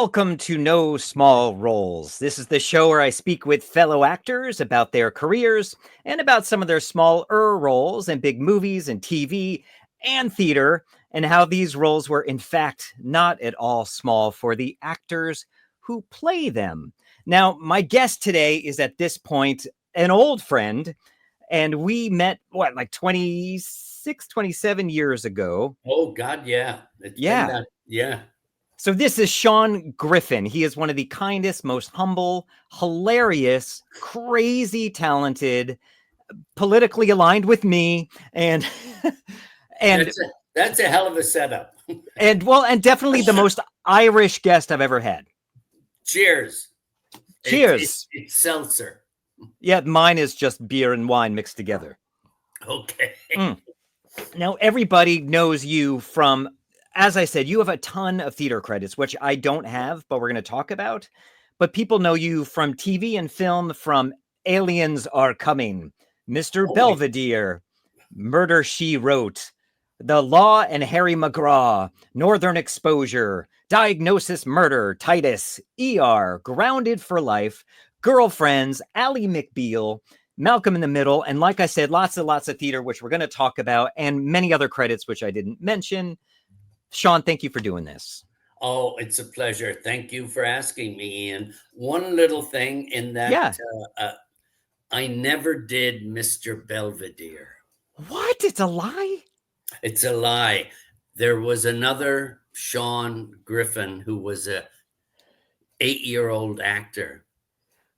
Welcome to No Small Roles. This is the show where I speak with fellow actors about their careers and about some of their smaller roles in big movies and TV and theater, and how these roles were, in fact, not at all small for the actors who play them. Now, my guest today is at this point an old friend, and we met, like 26, 27 years ago. Oh, God, yeah. It's been Yeah. that, yeah. So this is Sean Griffin. He is one of the kindest, most humble, hilarious, crazy talented, politically aligned with me, and That's a hell of a setup. and definitely the most Irish guest I've ever had. Cheers. Cheers. It's seltzer. Yeah, mine is just beer and wine mixed together. Okay. Now, everybody knows you from, as I said, you have a ton of theater credits, which I don't have, but we're going to talk about. But people know you from TV and film, from Aliens Are Coming, Mr. Belvedere, Murder, She Wrote, The Law and Harry McGraw, Northern Exposure, Diagnosis Murder, Titus, ER, Grounded for Life, Girlfriends, Ally McBeal, Malcolm in the Middle, and like I said, lots and lots of theater, which we're going to talk about, and many other credits, which I didn't mention. Sean, thank you for doing this. Oh, it's a pleasure. Thank you for asking me, Ian. One little thing in that, I never did Mr. Belvedere. What? It's a lie? It's a lie. There was another Sean Griffin who was a 8-year-old actor.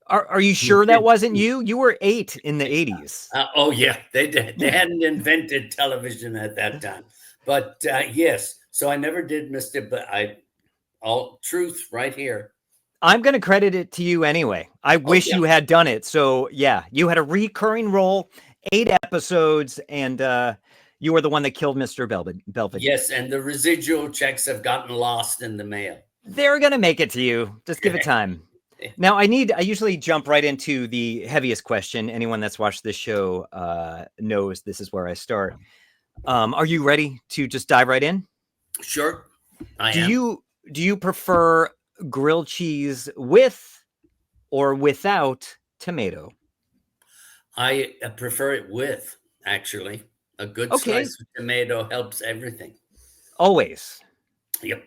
Are you sure that wasn't you? You were 8 in the 80s. Oh, yeah. They hadn't invented television at that time. But yes, so I never did Mr. But all truth right here. I'm going to credit it to you anyway. I wish you had done it. So yeah, you had a recurring role, 8 episodes, and you were the one that killed Mr. Belvedere. Yes, and the residual checks have gotten lost in the mail. They're going to make it to you. Just give it time. Now, I usually jump right into the heaviest question. Anyone that's watched this show knows this is where I start. Are you ready to just dive right in? Sure. I am. Do you prefer grilled cheese with or without tomato? I prefer it with, actually. A good slice of tomato helps everything. Always. Yep.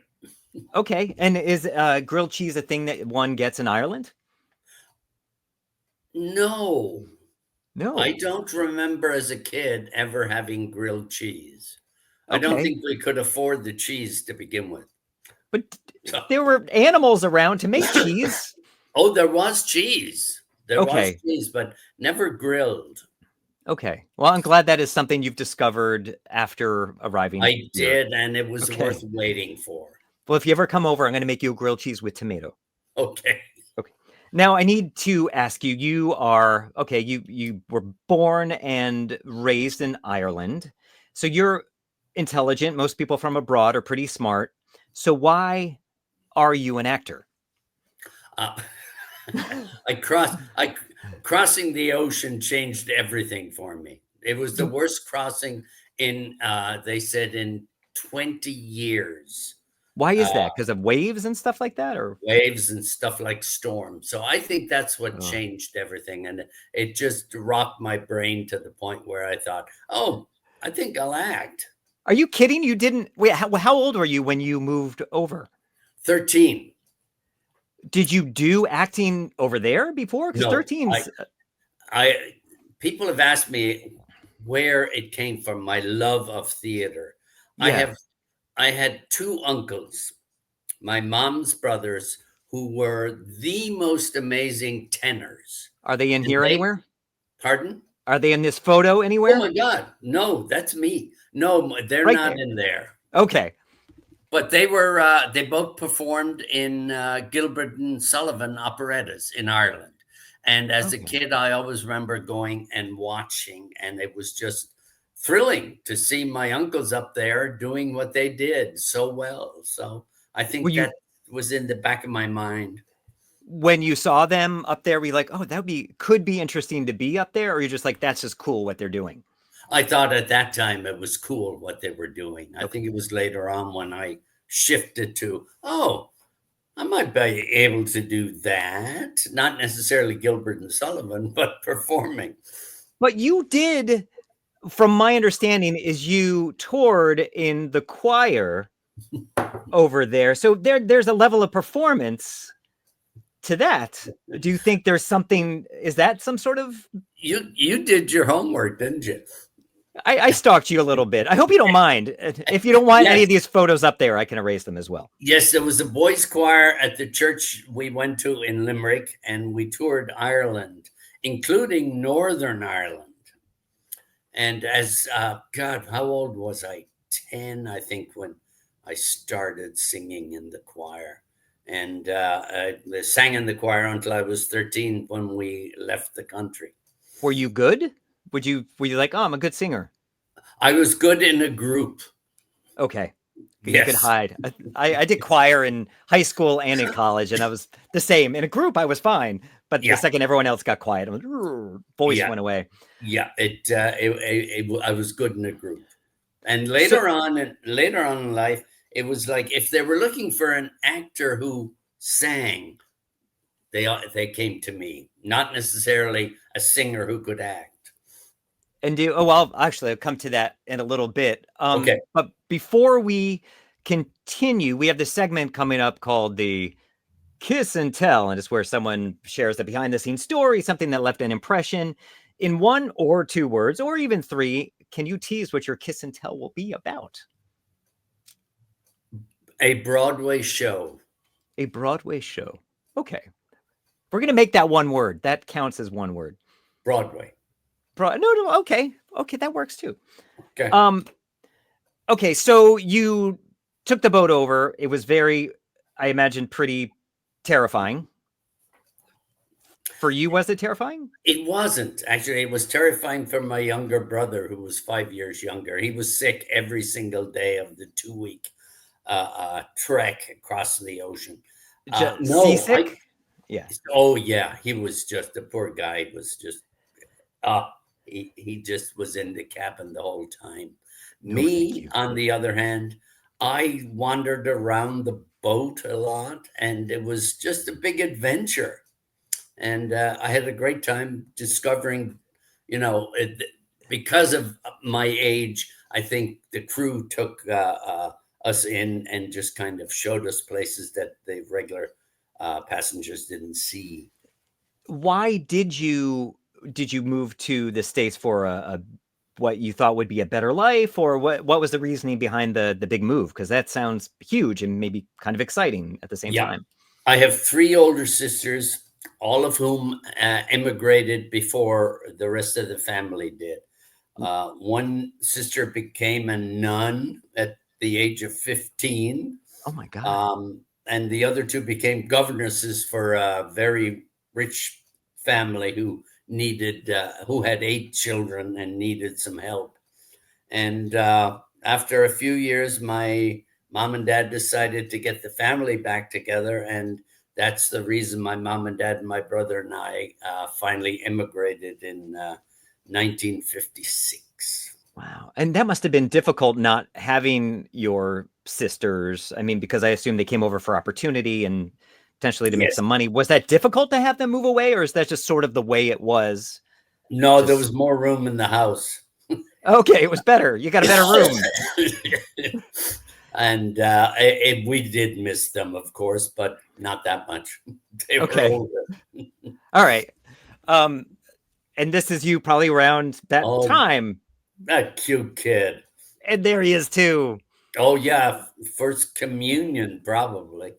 Okay. And is grilled cheese a thing that one gets in Ireland? No. No. I don't remember as a kid ever having grilled cheese. I don't think we could afford the cheese to begin with. But there were animals around to make cheese. Oh, there was cheese. There was cheese, but never grilled. Okay. Well, I'm glad that is something you've discovered after arriving. I did, and it was worth waiting for. Well, if you ever come over, I'm going to make you a grilled cheese with tomato. Okay. Now, I need to ask you, you were born and raised in Ireland. So you're intelligent. Most people from abroad are pretty smart. So why are you an actor? Crossing the ocean changed everything for me. It was the worst crossing they said in 20 years. Why is that? Because of waves and stuff like that, or waves and stuff like storms? So I think that's what changed everything, and it just rocked my brain to the point where I thought, "Oh, I think I'll act." Are you kidding? You didn't wait. How old were you when you moved over? 13. Did you do acting over there before? Because 13. People have asked me where it came from. My love of theater. Yeah. I had 2 uncles, my mom's brothers, who were the most amazing tenors. Are they in here anywhere? Pardon? Are they in this photo anywhere? Oh my God. No, that's me. No, they're not in there. Okay. But they both performed in Gilbert and Sullivan operettas in Ireland. And as a kid, I always remember going and watching, and it was just thrilling to see my uncles up there doing what they did so well. So I think that was in the back of my mind. When you saw them up there, were you like, oh, could be interesting to be up there? Or you're just like, that's just cool what they're doing? I thought at that time it was cool what they were doing. I think it was later on when I shifted to, I might be able to do that. Not necessarily Gilbert and Sullivan, but performing. But you did, from my understanding, is you toured in the choir over there. So there's a level of performance to that. Do you think there's something, is that some sort of, You did your homework, didn't you? I stalked you a little bit. I hope you don't mind. If you don't want any Yes. of these photos up there, I can erase them as well. Yes, there was a boys' choir at the church we went to in Limerick, and we toured Ireland, including Northern Ireland. And as God, how old was I? 10, I think, when I started singing in the choir. And I sang in the choir until I was 13 when we left the country. Were you good? Were you like, oh, I'm a good singer? I was good in a group. Okay. You could Yes. hide. I did choir in high school and in college, and I was the same. In a group, I was fine. But the second everyone else got quiet, voice went away. Yeah, I was good in a group. And later on in life, it was like if they were looking for an actor who sang, they came to me, not necessarily a singer who could act. And well, actually, I'll come to that in a little bit. Okay. But before we continue, we have this segment coming up called the Kiss and Tell, and it's where someone shares a behind the scenes story, something that left an impression in 1 or 2 words, or even 3. Can you tease what your Kiss and Tell will be about? A Broadway show. A Broadway show. Okay. We're going to make that 1 word. That counts as 1 word. Broadway. No, okay. Okay, that works too. Okay. Okay, so you took the boat over. It was very, I imagine, pretty terrifying. For you, was it terrifying? It wasn't. Actually, it was terrifying for my younger brother, who was 5 years younger. He was sick every single day of the 2-week trek across the ocean. Seasick? Yeah. Oh, yeah. He was just, the poor guy was just, he just was in the cabin the whole time. Me, on the other hand, I wandered around the boat a lot, and it was just a big adventure. And I had a great time discovering, because of my age, I think the crew took us in and just kind of showed us places that the regular passengers didn't see. Why did you move to the States for a what you thought would be a better life, or what was the reasoning behind the big move? Because that sounds huge and maybe kind of exciting at the same time. I have 3 older sisters, all of whom immigrated before the rest of the family did. One sister became a nun at the age of 15. Oh my God. And the other 2 became governesses for a very rich family who had 8 children and needed some help. And after a few years, my mom and dad decided to get the family back together, and that's the reason my mom and dad and my brother and I finally immigrated in 1956. Wow. And that must have been difficult not having your sisters. I mean, because I assume they came over for opportunity and potentially to make some money. Was that difficult to have them move away, or is that just sort of the way it was? No, there was more room in the house. Okay, it was better. You got a better room. And we did miss them, of course, but not that much. They were older. All right. And this is you probably around that time. That cute kid. And there he is too. Oh, yeah. First communion, probably.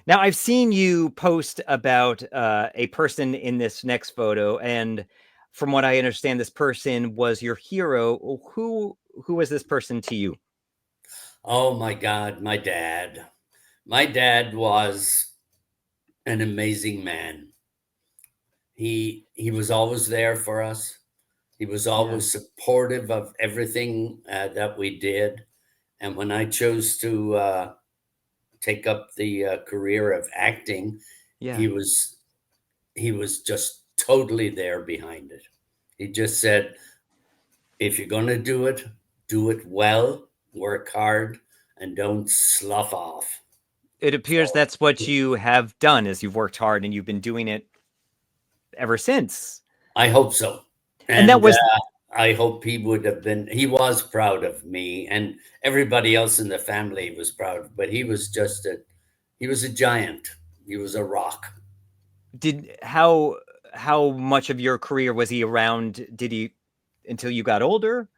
Now, I've seen you post about a person in this next photo. And from what I understand, this person was your hero. Who was this person to you? Oh, my God. My dad. My dad was an amazing man. He was always there for us. He was always supportive of everything that we did. And when I chose to take up the career of acting, he was just totally there behind it. He just said, if you're going to do it well, work hard, and don't slough off. It appears So that's what you have done, is you've worked hard and you've been doing it ever since. I hope so. And that And was I hope he was proud of me, and everybody else in the family was proud, but he was a giant. He was a rock. did how much of your career was he around? Did he until you got older?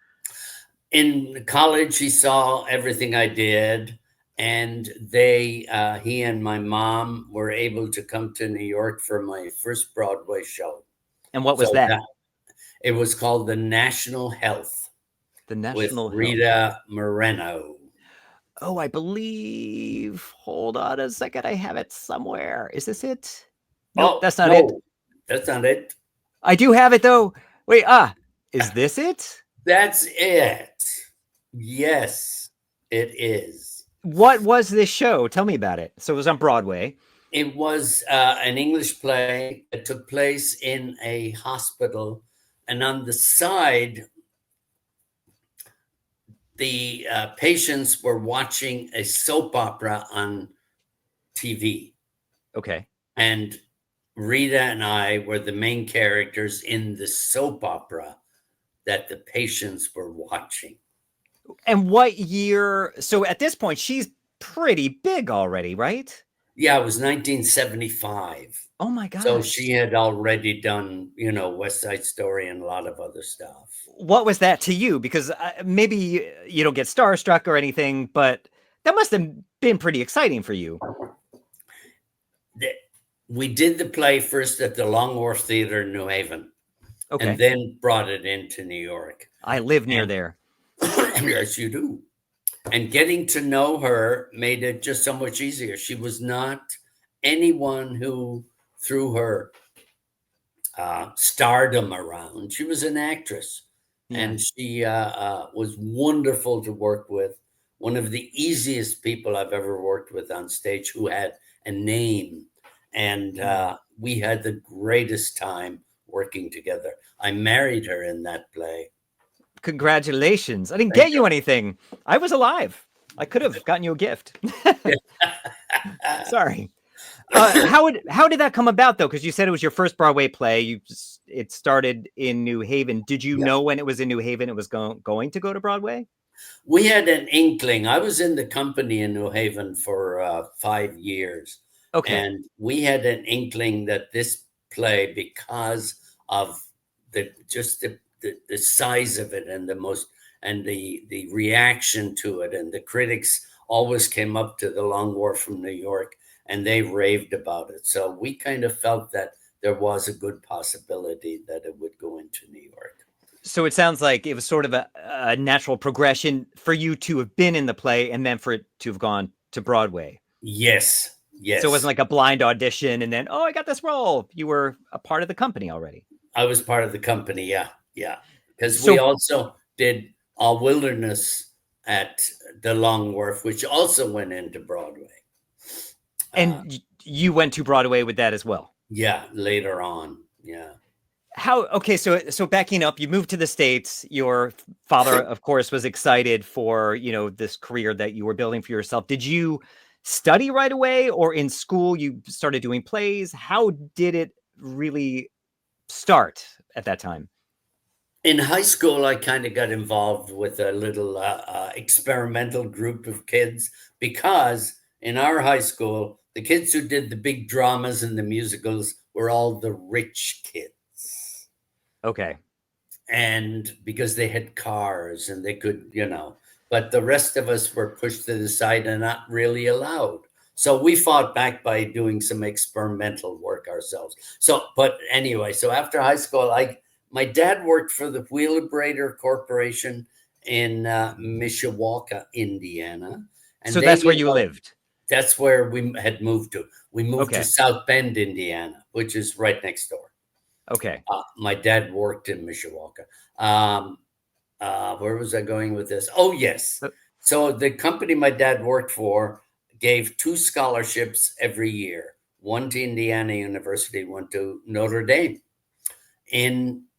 In college, he saw everything I did, and he and my mom were able to come to New York for my first Broadway show. And what was So that? that it was called The National Health The with National Health. Ritamoreno. Oh, I believe. Hold on a second. I have it somewhere. Is this it? Nope, Oh that's not it. no, that's not it. I do have it though. Wait, is this it? That's it. Yes, it is. What was this show? Tell me about it. So it was on Broadway. It was an English play that took place in a hospital, and on the side, the patients were watching a soap opera on TV. Okay. And Rita and I were the main characters in the soap opera that the patients were watching. And what year? So at this point, she's pretty big already, right? Yeah, it was 1975. Oh my So gosh. she had already done, West Side Story and a lot of other stuff. What was that to you? Because maybe you don't get starstruck or anything, but that must have been pretty exciting for you. We did the play first at the Long Wharf Theater in New Haven, Okay. and then brought it into New York. I live near there. Yes, you do. And getting to know her made it just so much easier. She was not anyone who threw her stardom around. She was an actress, and she was wonderful to work with. One of the easiest people I've ever worked with on stage, who had a name, and we had the greatest time working together. I married her in that play. Congratulations. I didn't get you anything. I was alive. I could have gotten you a gift. Sorry. How did that come about though? Because you said it was your first Broadway play. It started in New Haven. Did you know when it was in New Haven it was going to go to Broadway? We had an inkling. I was in the company in New Haven for 5 years. Okay. And we had an inkling that this play, because of the size of it and the reaction to it, and the critics always came up to the Long Wharf from New York and they raved about it. So we kind of felt that there was a good possibility that it would go into New York. So it sounds like it was sort of a natural progression for you to have been in the play and then for it to have gone to Broadway. Yes. Yes. So it wasn't like a blind audition and then, oh, I got this role. You were a part of the company already. I was part of the company. Yeah. Yeah. Because we also did All Wilderness at the Long Wharf, which also went into Broadway. And you went to Broadway with that as well? Yeah, later on. Yeah. Okay, so backing up, you moved to the States. Your father, of course, was excited for, this career that you were building for yourself. Did you study right away, or in school you started doing plays? How did it really start at that time? In high school, I kind of got involved with a little experimental group of kids, because in our high school, the kids who did the big dramas and the musicals were all the rich kids. Okay. And because they had cars and they could, but the rest of us were pushed to the side and not really allowed. So we fought back by doing some experimental work ourselves. But anyway, so after high school, my dad worked for the Wheelabrator Corporation in Mishawaka, Indiana. And so that's where you lived? That's where we had moved to. We moved to South Bend, Indiana, which is right next door. Okay. My dad worked in Mishawaka. Where was I going with this? Oh, yes. So the company my dad worked for gave 2 scholarships every year. One to Indiana University, one to Notre Dame.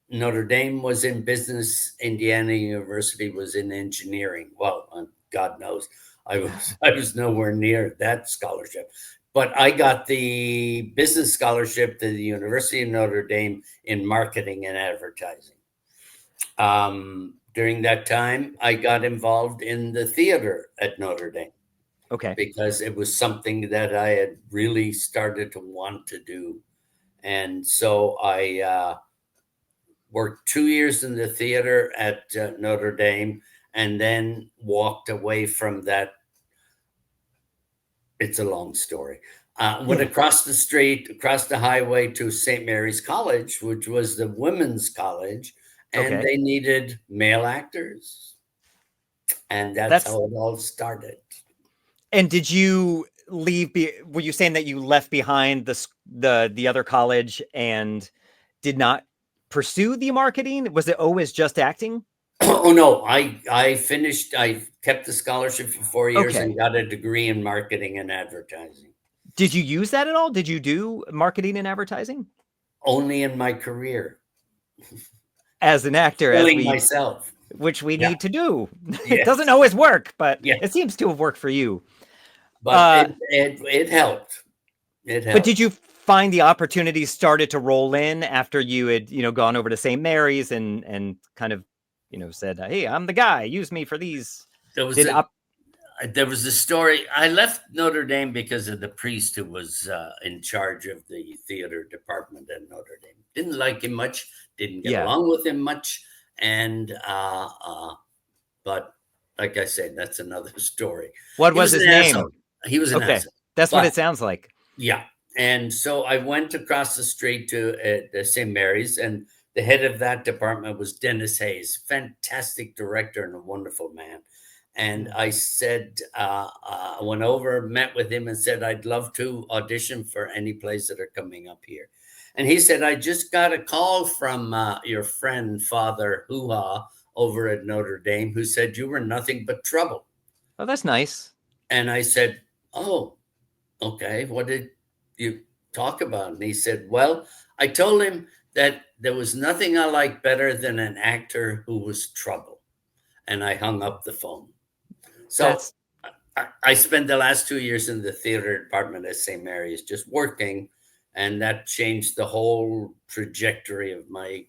Notre Dame was in business. Indiana University was in engineering. Well, God knows. I was nowhere near that scholarship. But I got the business scholarship to the University of Notre Dame in marketing and advertising. During that time, I got involved in the theater at Notre Dame. Okay. Because it was something that I had really started to want to do. And so I worked 2 years in the theater at Notre Dame and then walked away from that. It's a long story. Went across the street, across the highway to St. Mary's College, which was the women's college, and Okay. they needed male actors. And that's how it all started. And did you leave? Were you saying that you left behind the other college and did not pursue the marketing? Was it always just acting? Oh no, I finished. I kept the scholarship for 4 years Okay. and got a degree in marketing and advertising. Did you use that at all? Did you do marketing and advertising? Only in my career. As an actor, Myself. which we Yeah. need to do. Yes. It doesn't always work, but Yes. it seems to have worked for you. But it helped. It helped. But did you find the opportunities started to roll in after you had, gone over to St. Mary's and kind of, said, "Hey, I'm the guy. Use me for these." There was a story. I left Notre Dame because of the priest who was in charge of the theater department at Notre Dame. Didn't like him much. Didn't get along with him much. And but like I said, that's another story. What was his name? Asshole. He was an asshole. That's what it sounds like. Yeah. And so I went across the street to St. Mary's, and the head of that department was Dennis Hayes, fantastic director and a wonderful man. And I said, I went over, met with him and said, I'd love to audition for any plays that are coming up here. And he said, I just got a call from your friend, Father Hoo-Ha, over at Notre Dame, who said you were nothing but trouble. Oh, that's nice. And I said, oh, okay. What did you talk about? And he said, well, I told him that there was nothing I liked better than an actor who was trouble. And I hung up the phone. So I spent the last 2 years in the theater department at St. Mary's just working. And that changed the whole trajectory of my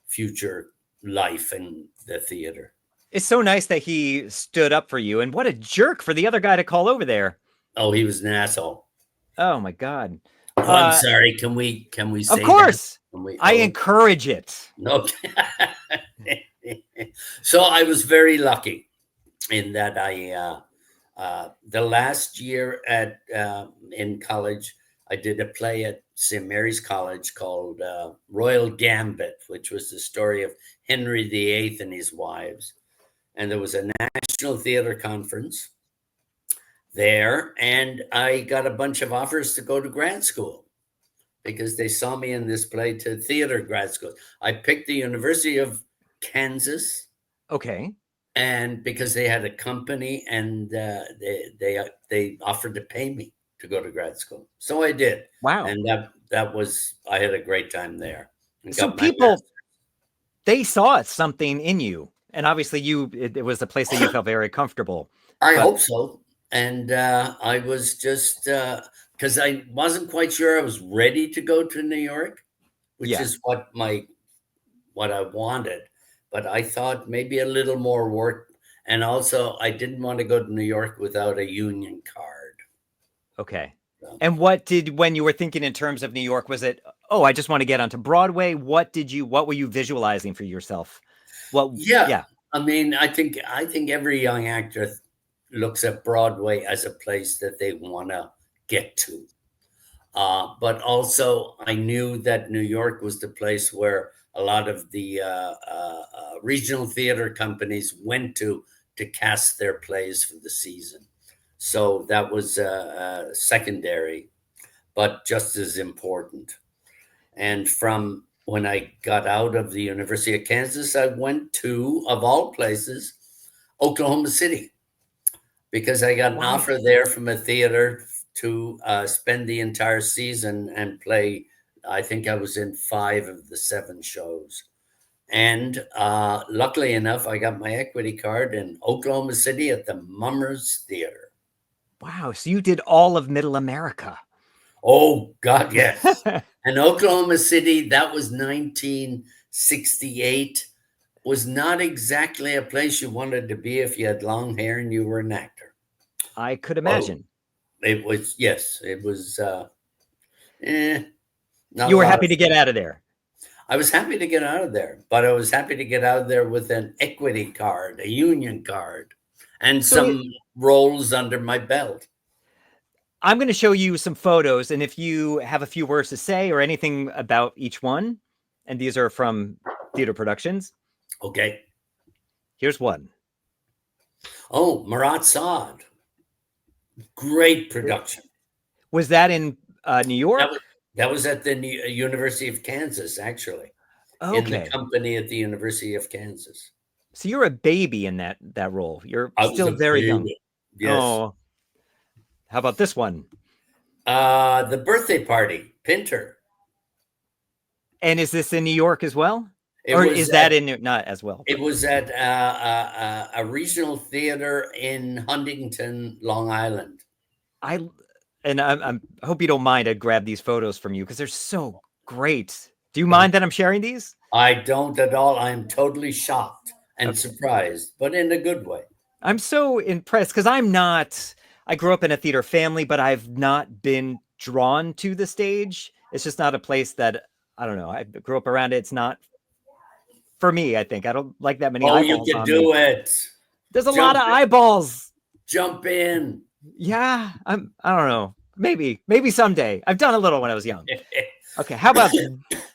future life in the theater. It's so nice that he stood up for you. And what a jerk for the other guy to call over there. Oh, he was an asshole. Oh my God. Oh, I'm sorry. Can we say of course. I encourage it. Okay. So I was very lucky in that the last year in college, I did a play at St. Mary's College called Royal Gambit, which was the story of Henry VIII and his wives. And there was a national theater conference there, and I got a bunch of offers to go to grad school because they saw me in this play to theater grad school. I picked the University of Kansas. Okay. And because they had a company and they offered to pay me to go to grad school. So I did. Wow. And that was, I had a great time there. So people, they saw something in you. And obviously it was a place that you felt very comfortable. I hope so. And I was just, because I wasn't quite sure I was ready to go to New York, which is what I wanted. But I thought maybe a little more work. And also, I didn't want to go to New York without a union card. Okay. So. And when you were thinking in terms of New York, was it, oh, I just want to get onto Broadway? What were you visualizing for yourself? Yeah. I mean, I think every young actor looks at Broadway as a place that they want to get to. But also, I knew that New York was the place where a lot of the regional theater companies went to cast their plays for the season. So that was secondary, but just as important. And from when I got out of the University of Kansas, I went to, of all places, Oklahoma City, because I got an offer there from a theater to spend the entire season and play. I think I was in 5 of the 7 shows. And luckily enough, I got my equity card in Oklahoma City at the Mummers Theater. Wow. So you did all of Middle America. Oh, God, yes. And Oklahoma City, that was 1968, was not exactly a place you wanted to be if you had long hair and you were an actor. I could Oh, imagine. it was, yes, it was, not You a were lot happy of to get out of there. I was happy to get out of there, but I was happy to get out of there with an equity card, a union card, and So some roles under my belt. I'm going to show you some photos, and if you have a few words to say or anything about each one, and these are from theater productions. Okay. Here's one. Oh, Marat Saad. Great production. Was that in New York? That was at the University of Kansas, actually, in the Okay. company at the University of Kansas. So you're a baby in that role. You're I was still a very young. baby. Yes. Oh, how about this one? The Birthday Party, Pinter. And is this in New York as well? It Or was is that in not as well? It was at a regional theater in Huntington, Long Island. I hope you don't mind. I grab these photos from you because they're so great. Do you mind that I'm sharing these? I don't at all. I'm totally shocked and Okay. surprised, but in a good way. I'm so impressed because I grew up in a theater family, but I've not been drawn to the stage. It's just not a place that, I don't know. I grew up around it. It's not for me, I think. I don't like that many Oh, you eyeballs can on do me. it. There's a lot of eyeballs. Jump in. Yeah, I don't know. Maybe someday. I've done a little when I was young. Okay, how about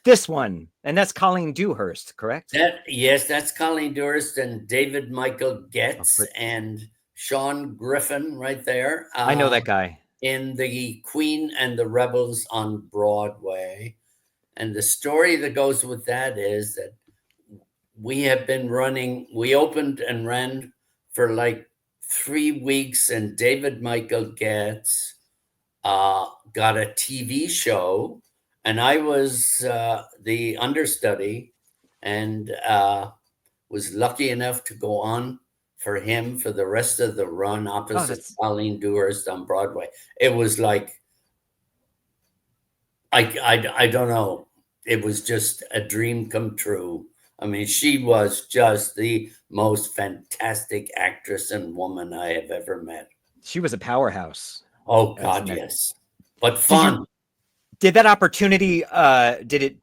this one? And that's Colleen Dewhurst, correct? Yes, that's Colleen Dewhurst and David Michael Getz and Sean Griffin right there. I know that guy. In The Queen and the Rebels on Broadway. And the story that goes with that is that we opened and ran for like 3 weeks, and David Michael Getz got a TV show, and I was the understudy, and was lucky enough to go on for him for the rest of the run opposite Colleen Dewhurst on Broadway. It was like, I don't know. It was just a dream come true. I mean, she was just the most fantastic actress and woman I have ever met. She was a powerhouse. Oh, God, yes. But fun. Did that opportunity, did it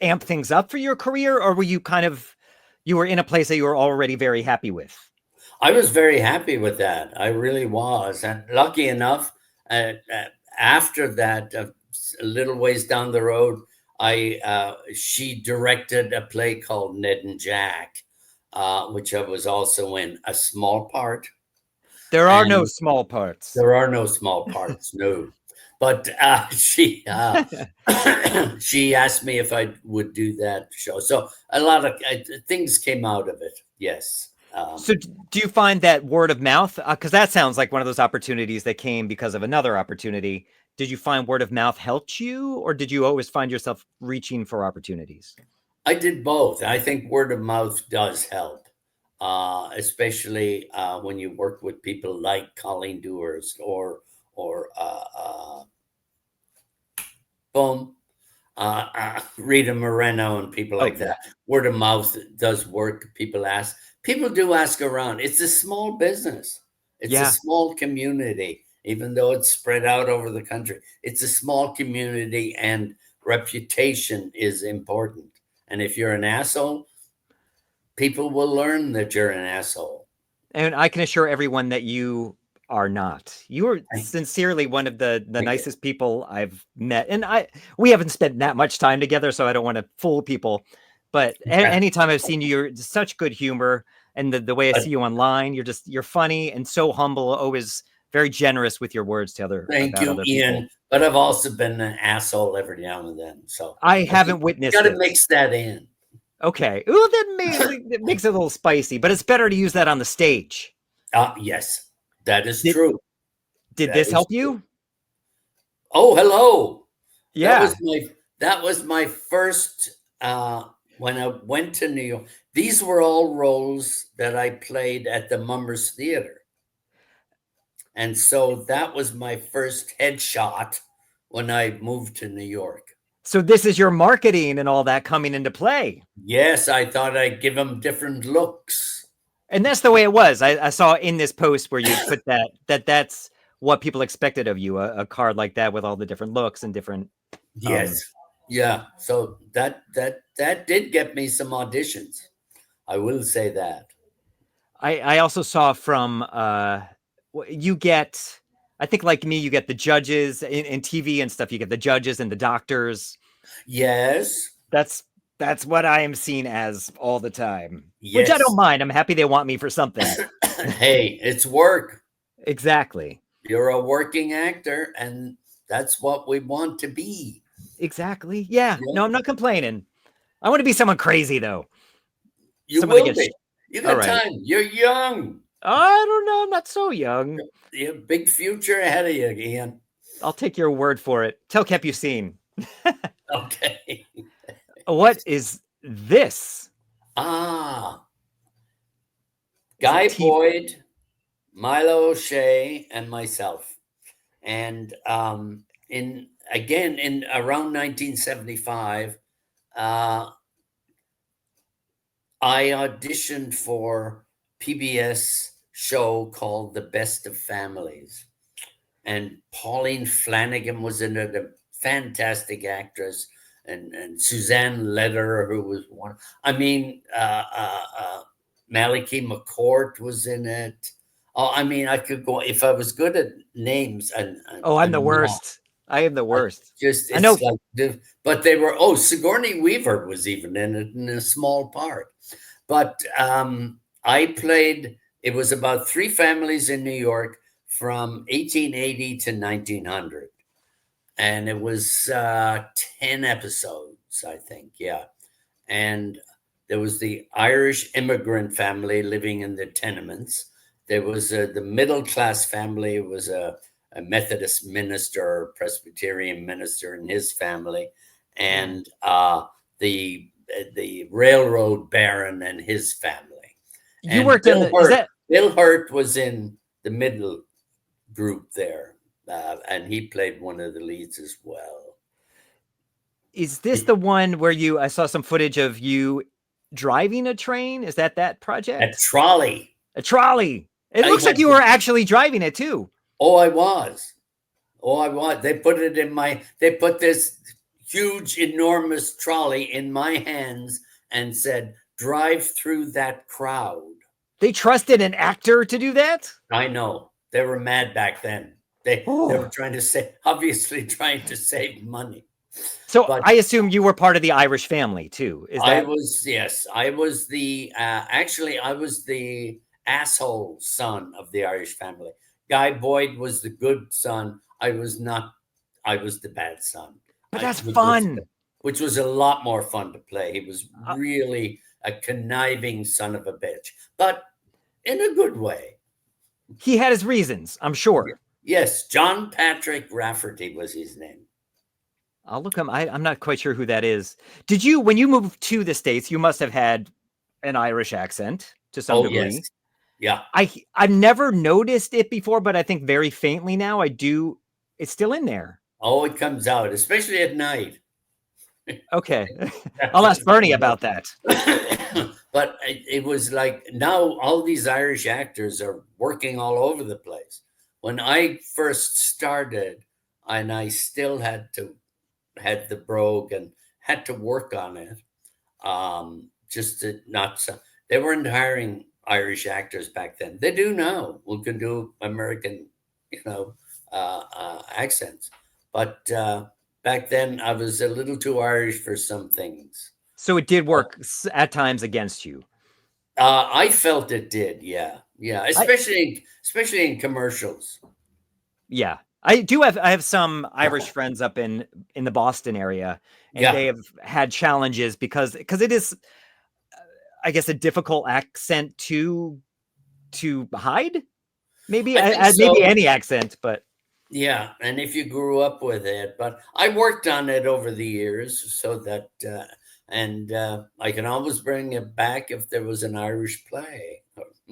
amp things up for your career, or were you you were in a place that you were already very happy with? I was very happy with that. I really was. And lucky enough, after that, a little ways down the road, she directed a play called Ned and Jack, which I was also in, a small part. There are no small parts. There are no small parts, no. But she asked me if I would do that show. So a lot of things came out of it. Yes. So do you find that word of mouth, because that sounds like one of those opportunities that came because of another opportunity. Did you find word of mouth helped you, or did you always find yourself reaching for opportunities? I did both. I think word of mouth does help, especially when you work with people like Colleen Dewhurst or Ritamoreno and people like that. Word of mouth does work. People do ask around. It's a small business. It's a small community, even though it's spread out over the country. It's a small community, and reputation is important. And if you're an asshole, people will learn that you're an asshole. And I can assure everyone that you are not. You are sincerely one of the nicest people I've met. And we haven't spent that much time together, so I don't want to fool people. But anytime I've seen you, you're such good humor. And the way I see you online, you're funny and so humble, always very generous with your words to other Thank you, Ian. People. But I've also been an asshole every now and then. So I haven't witnessed it. Got to mix that in. Okay. Ooh, that makes it a little spicy, but it's better to use that on the stage. Yes, that is true. Did this help you? Oh, hello. Yeah. That was my first when I went to New York, these were all roles that I played at the Mummers Theater. And so that was my first headshot when I moved to New York. So this is your marketing and all that coming into play. Yes, I thought I'd give them different looks. And that's the way it was. I saw in this post where you put that's what people expected of you, a card like that with all the different looks and different. Yes. Yeah. So that did get me some auditions. I will say that. I also saw from you get, I think like me, you get the judges in TV and stuff. You get the judges and the doctors. Yes. That's what I am seen as all the time, Yes. which I don't mind. I'm happy they want me for something. Hey, it's work. Exactly. You're a working actor, and that's what we want to be. Exactly. Yeah. No, I'm not complaining. I want to be someone crazy though. You Someone will be. You got time. You're young. I don't know. I'm not so young. You have a big future ahead of you, Ian. I'll take your word for it. Tell Capucine. Okay. What is this? Guy Boyd, Milo O'Shea, and myself. And in around 1975, I auditioned for PBS show called The Best of Families. And Pauline Flanagan was in it, a fantastic actress, and Suzanne Leder, who was one. I mean, Maliki McCourt was in it. Oh, I mean, I could go if I was good at names. I'm the worst. I am the worst. I know. Like, but they were. Oh, Sigourney Weaver was even in it in a small part. But I played. It was about 3 families in New York from 1880 to 1900, and it was 10 episodes, I think. Yeah, and there was the Irish immigrant family living in the tenements. There was the middle class family. It was a Methodist minister, Presbyterian minister, and his family, and the railroad baron and his family. You worked in Bill Hurt was in the middle group there, and he played one of the leads as well. Is this the one where I saw some footage of you driving a train? Is that project? A trolley. A trolley. It looks like you were actually driving it too. Oh, I was. They put this huge, enormous trolley in my hands and said, drive through that crowd. They trusted an actor to do that? I know. They were mad back then. They were obviously trying to save money. So I assume you were part of the Irish family too. Yes. I was the asshole son of the Irish family. Guy Boyd was the good son. I was the bad son. But that's fun. Which was a lot more fun to play. He was really a conniving son of a bitch, but in a good way. He had his reasons, I'm sure. Yes, John Patrick Rafferty was his name. I'll look him. I'm not quite sure who that is. Did you, when you moved to the States, you must have had an Irish accent to some degree. Yes. Yeah. I've never noticed it before, but I think very faintly now I do. It's still in there. Oh, it comes out, especially at night. Okay. I'll ask Bernie about that. But it was like now all these Irish actors are working all over the place. When I first started, and I still had the brogue and had to work on it, just to not. They weren't hiring Irish actors back then. They do now. We can do American, accents, but back then I was a little too Irish for some things. So it did work at times against you. I felt it did. Yeah. Especially in commercials. Yeah. I have some Irish friends up in the Boston area, and they have had challenges because it is, I guess, a difficult accent to hide. Maybe maybe any accent, but yeah. And if you grew up with it, but I worked on it over the years so that and I can always bring it back if there was an Irish play.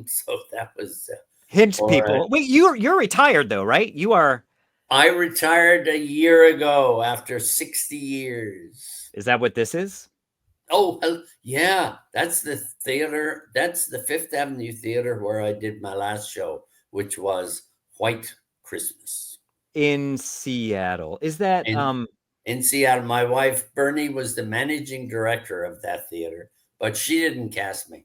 So that was Hint, all right. people. Wait, you're retired though, right? You are. I retired a year ago after 60 years. Is that what this is? Oh, yeah. That's the theater. That's the Fifth Avenue Theater where I did my last show, which was White Christmas. In Seattle. Is that in Seattle? My wife Bernie was the managing director of that theater, but she didn't cast me.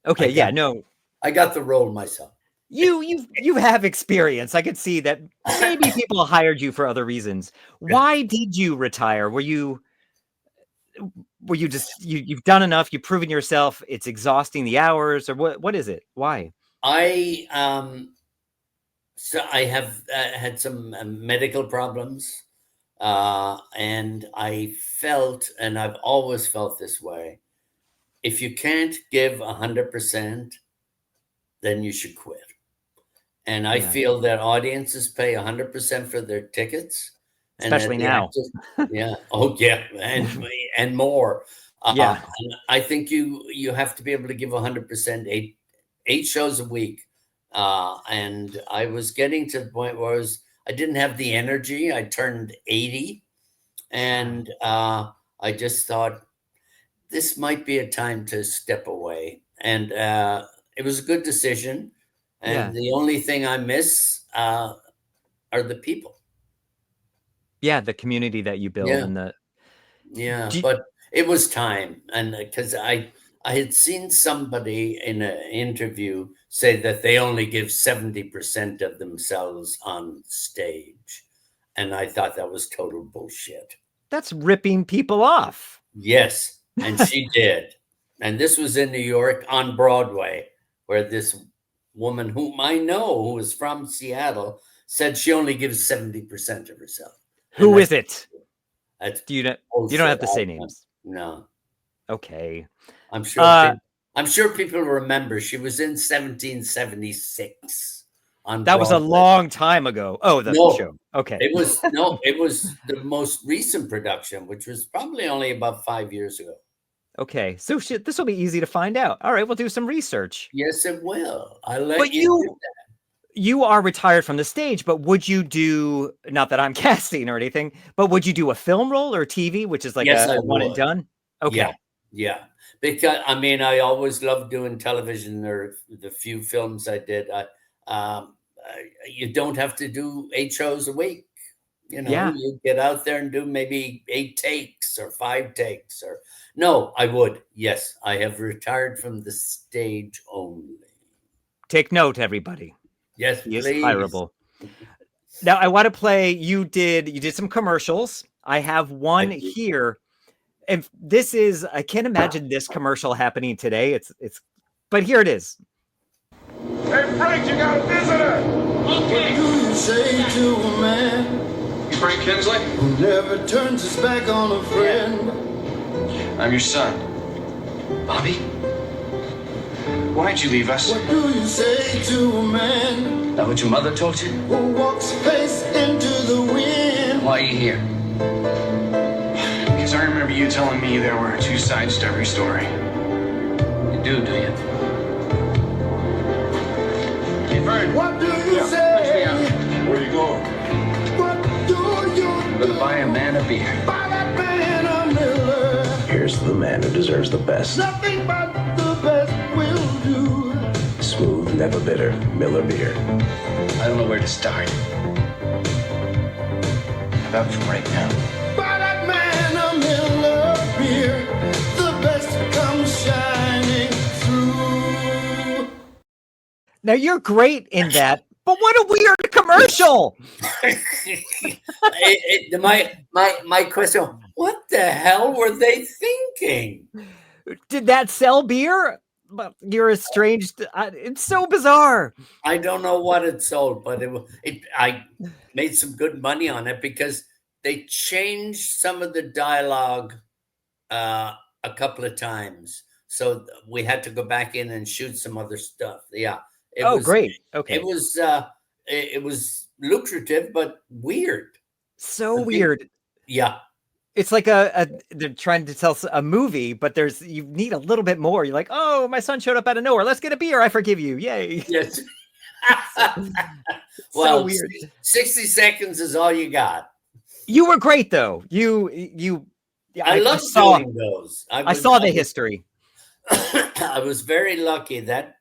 Okay, yeah, no. I got the role myself. You have experience. I could see that maybe people hired you for other reasons. Why did you retire? Were you just you've done enough, you've proven yourself, it's exhausting the hours, or what is it? Why? So I have had some medical problems, and I felt, and I've always felt this way, if you can't give 100%, then you should quit. And I feel that audiences pay 100% for their tickets, especially now. Yeah. Oh, yeah, and more. Yeah. And I think you have to be able to give 100%, eight shows a week. And I was getting to the point where I didn't have the energy. I turned 80, and I just thought this might be a time to step away. And it was a good decision. And the only thing I miss are the people. Yeah, the community that you build and the. Yeah, but it was time, and because I had seen somebody in an interview say that they only give 70% of themselves on stage, and I thought that was total bullshit. That's ripping people off. Yes, and she did. And this was in New York on Broadway, where this woman whom I know, who is from Seattle, said she only gives 70% of herself. Who is it? Do you know? You don't have to say names. No. Okay. I'm sure. I'm sure people remember. She was in 1776 on. That was a long time ago. Oh, the show. Okay. It was It was the most recent production, which was probably only about 5 years ago. Okay, so this will be easy to find out. All right, we'll do some research. Yes, it will. I'll let you do that. You are retired from the stage, but would you do, not that I'm casting or anything, but would you do a film role or TV, which is like a one and done? Okay. Yeah. Because, I mean, I always loved doing television, or the few films I did. You don't have to do 8 shows a week. You get out there and do maybe 8 takes or 5 takes. No, I would. Yes, I have retired from the stage only. Take note, everybody. Yes, he is hireable. Now I want to play. You did some commercials. I have one here, and this is, I can't imagine this commercial happening today. But here it is. Hey Frank, you got a visitor. Okay. What do you say to a man? You Frank Kinsley? Who never turns his back on a friend? I'm your son, Bobby. Why'd you leave us? What do you say to a man? That what your mother told you? Who walks face into the wind? Why are you here? Because I remember you telling me there were 2 sides to every story. You do you? Hey, Vern. What do you say? Where are you going? What do you I'm gonna buy a man a beer. Buy that man a Miller. Here's the man who deserves the best. Nothing but the best will do. Smooth, never bitter, Miller beer. I don't know where to start. How about from right now? Buy that man a Miller beer. The best comes shining through. Now you're great in that, but what a weird commercial! My question: what the hell were they thinking? Did that sell beer? But you're estranged. It's so bizarre. I don't know what it sold, but I made some good money on it because they changed some of the dialogue a couple of times, so we had to go back in and shoot some other stuff. Yeah. Great. Okay. It was lucrative, but weird. So weird. Yeah. It's like they're trying to tell a movie, but you need a little bit more. You're like, oh, my son showed up out of nowhere. Let's get a beer. I forgive you. Yay. Yes. So Well, weird. 60 seconds is all you got. You were great though. Yeah, I love doing those. I saw the history. I was very lucky that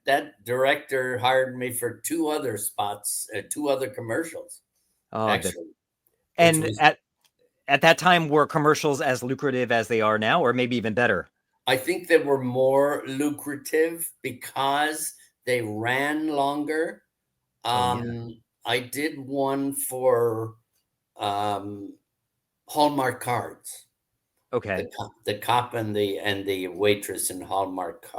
director hired me for 2 other spots, 2 other commercials. Oh, Actually, and at that time, were commercials as lucrative as they are now, or maybe even better? I think they were more lucrative because they ran longer. I did one for Hallmark cards. Okay. The cop and the waitress in Hallmark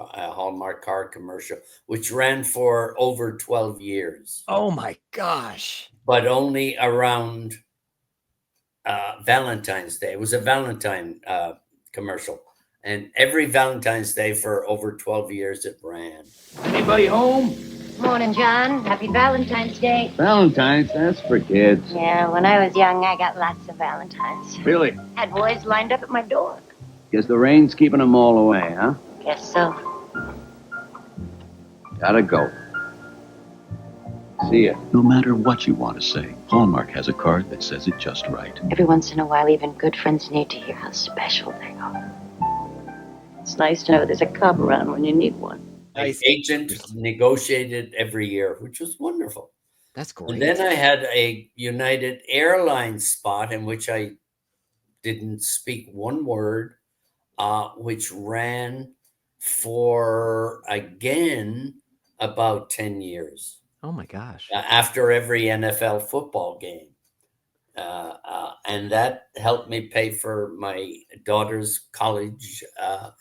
car commercial, which ran for over 12 years. Oh my gosh. But only around Valentine's Day. It was a Valentine commercial. And every Valentine's Day for over 12 years it ran. Anybody home? Morning, John. Happy Valentine's Day. Valentine's, that's for kids. Yeah, when I was young, I got lots of Valentines. Really? Had boys lined up at my door. Guess the rain's keeping them all away, huh? Guess so. Gotta go. See ya. No matter what you want to say, Hallmark has a card that says it just right. Every once in a while, even good friends need to hear how special they are. It's nice to know there's a cop around when you need one. My agent negotiated every year, which was wonderful. That's great. And then I had a United Airlines spot in which I didn't speak one word, which ran for, again, about 10 years. Oh my gosh. After every NFL football game. And that helped me pay for my daughter's college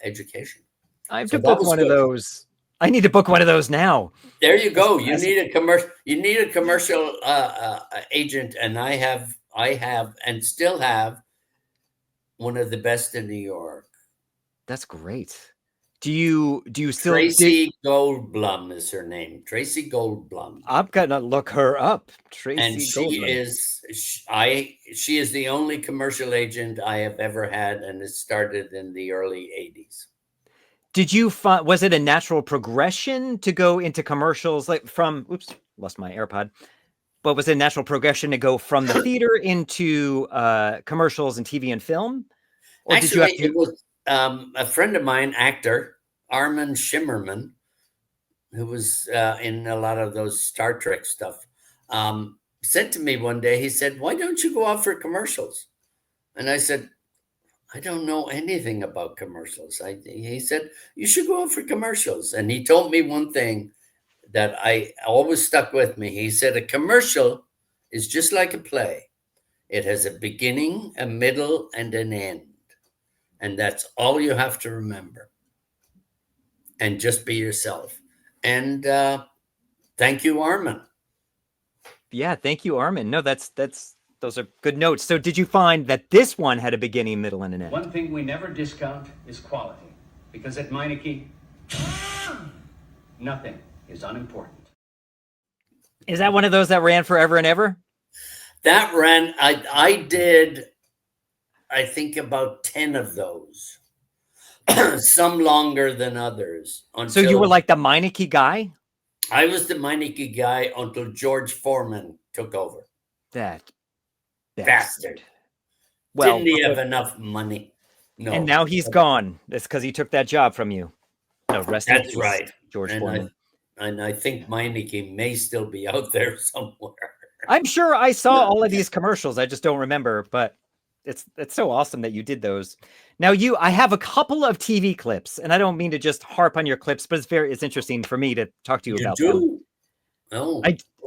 education. I have to book one of those. I need to book one of those now. There you go. You need a commercial. You need a commercial agent, and I have, and still have one of the best in New York. That's great. Do you still? Tracy Goldblum is her name. Tracy Goldblum. I'm gonna look her up. Tracy And she Goldblum. she is the only commercial agent I have ever had, and it started in the early 80s. Did you find, was it a natural progression to go into commercials, like from, oops, lost my AirPod, but was it a natural progression to go from the theater into commercials and TV and film? Or Actually, did you have to... it was a friend of mine, actor, Armin Shimmerman, who was in a lot of those Star Trek stuff, said to me one day, he said, "Why don't you go out for commercials?" And I said, "I don't know anything about commercials." He said, "You should go out for commercials." And he told me one thing that I always stuck with me. He said, "A commercial is just like a play. It has a beginning, a middle, and an end. And that's all you have to remember. And just be yourself." And thank you, Armin. Yeah, thank you, Armin. No, those are good notes. So did you find that this one had a beginning, middle, and an end? One thing we never discount is quality, because at Meineke, nothing is unimportant. Is that one of those that ran forever and ever? That ran, I did, I think, about 10 of those. Some longer than others. So you were like the Meineke guy? I was the Meineke guy until George Foreman took over. That bastard. Well, didn't he have enough money? No. And now he's gone. That's because he took that job from you. No, rest in That's peace, right. George Foreman. And I think Meineke may still be out there somewhere. I'm sure I saw all of these commercials. I just don't remember, but it's so awesome that you did those. Now I have a couple of TV clips, and I don't mean to just harp on your clips, but it's interesting for me to talk to you about them. Oh.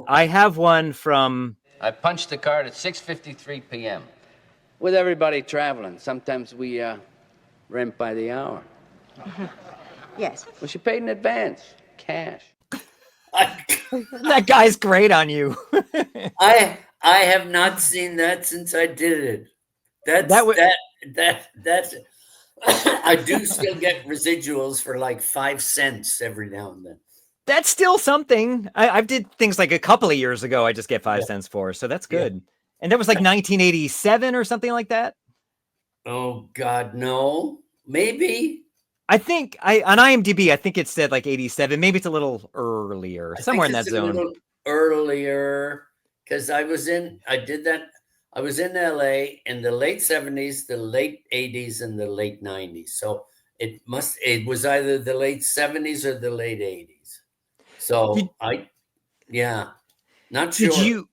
I have one from... I punched the card at 6:53 p.m. With everybody traveling, sometimes we rent by the hour. Yes. Well, she paid in advance, cash. That guy's great on you. I have not seen that since I did it. That's I do still get residuals for like 5 cents every now and then. That's still something. I did things like a couple of years ago. I just get 5 cents for, so that's good. Yeah. And that was like 1987 or something like that. Oh God, no. Maybe. I think on IMDb, I think it said like 87. Maybe it's a little earlier, I somewhere in think that it's a zone. little earlier because I was in LA in the late 70s, the late 80s, and the late 90s. So it was either the late 70s or the late 80s. So not sure.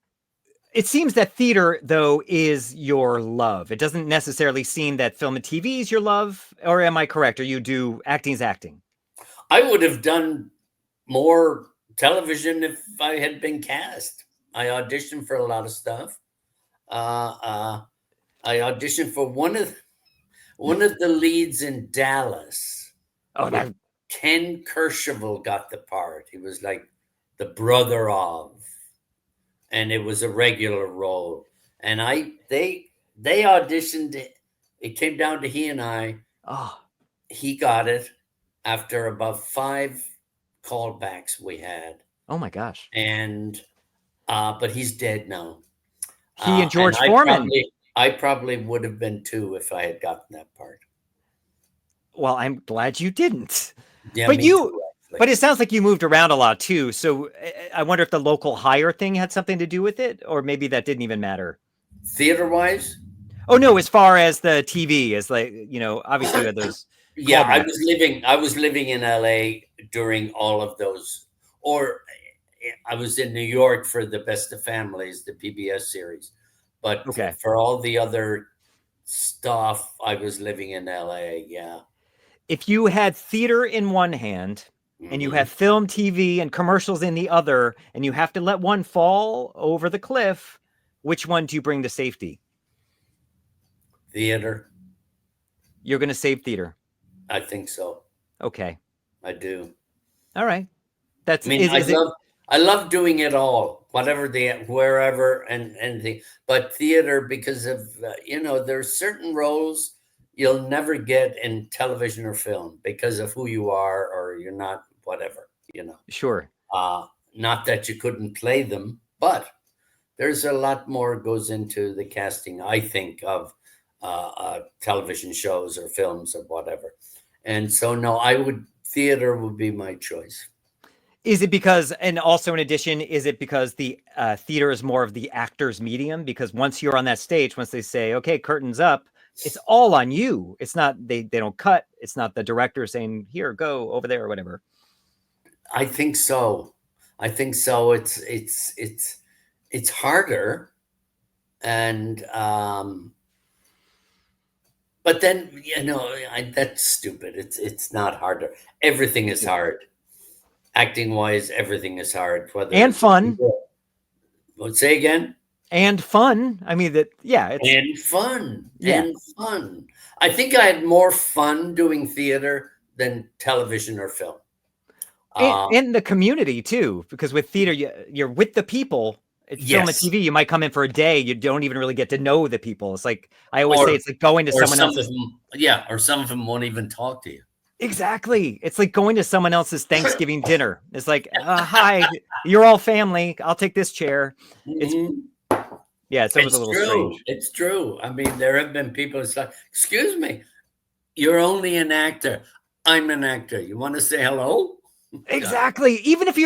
It seems that theater, though, is your love. It doesn't necessarily seem that film and TV is your love, or am I correct? Or you do acting is acting? I would have done more television if I had been cast. I auditioned for a lot of stuff. I auditioned for one of the leads in Dallas. Oh, that Ken Kercheval got the part. He was like the brother of, and it was a regular role. And they auditioned it. It came down to he and I. Oh, he got it after about 5 callbacks we had. Oh my gosh! And but he's dead now. He and George Foreman. I probably would have been too if I had gotten that part. Well, I'm glad you didn't. Yeah, but too, but it sounds like you moved around a lot too. So I wonder if the local hire thing had something to do with it, or maybe that didn't even matter. Theater-wise? Oh no, as far as the TV, as like, you know, obviously you had those. Yeah, I was living in LA during all of those, or I was in New York for the Best of Families, the PBS series. But for all the other stuff, I was living in LA. Yeah. If you had theater in one hand and you have film, TV, and commercials in the other, and you have to let one fall over the cliff, which one do you bring to safety? Theater. You're going to save theater. I think so. Okay. I do. All right. That's. I mean, I love doing it all, wherever and anything. But theater, because of there's certain roles you'll never get in television or film because of who you are, or you're not, whatever. Sure. Not that you couldn't play them, but there's a lot more goes into the casting, I think, of television shows or films or whatever. And so, no, theater would be my choice. Is it because, and also in addition, is it because the theater is more of the actor's medium? Because once you're on that stage, once they say, okay, curtains up, it's all on you. It's not, they don't cut. It's not the director saying, here, go over there or whatever. I think so. It's harder. And, but then, that's stupid. It's not harder. Everything is hard. Acting wise, everything is hard. And fun. Say again? And fun. I mean, and fun. Yeah. And fun. I think I had more fun doing theater than television or film. And the community too, because with theater, you're with the people. It's film and TV. You might come in for a day. You don't even really get to know the people. It's like, I always say, it's like going to someone else's. Or some of them won't even talk to you. Exactly. It's like going to someone else's Thanksgiving dinner. It's like, hi, you're all family. I'll take this chair. It's always a little strange. It's true. I mean, there have been people, it's like, excuse me, you're only an actor. I'm an actor. You want to say hello? Exactly. Even if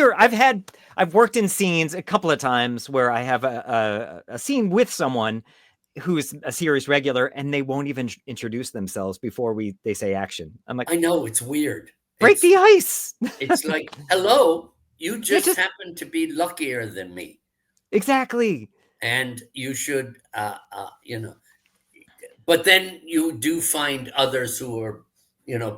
I've worked in scenes a couple of times where I have a scene with someone who's a series regular and they won't even introduce themselves before they say action. I'm like, I know, it's weird. Break the ice. It's like, hello, you just happen to be luckier than me. Exactly. And you should, but then you do find others who are,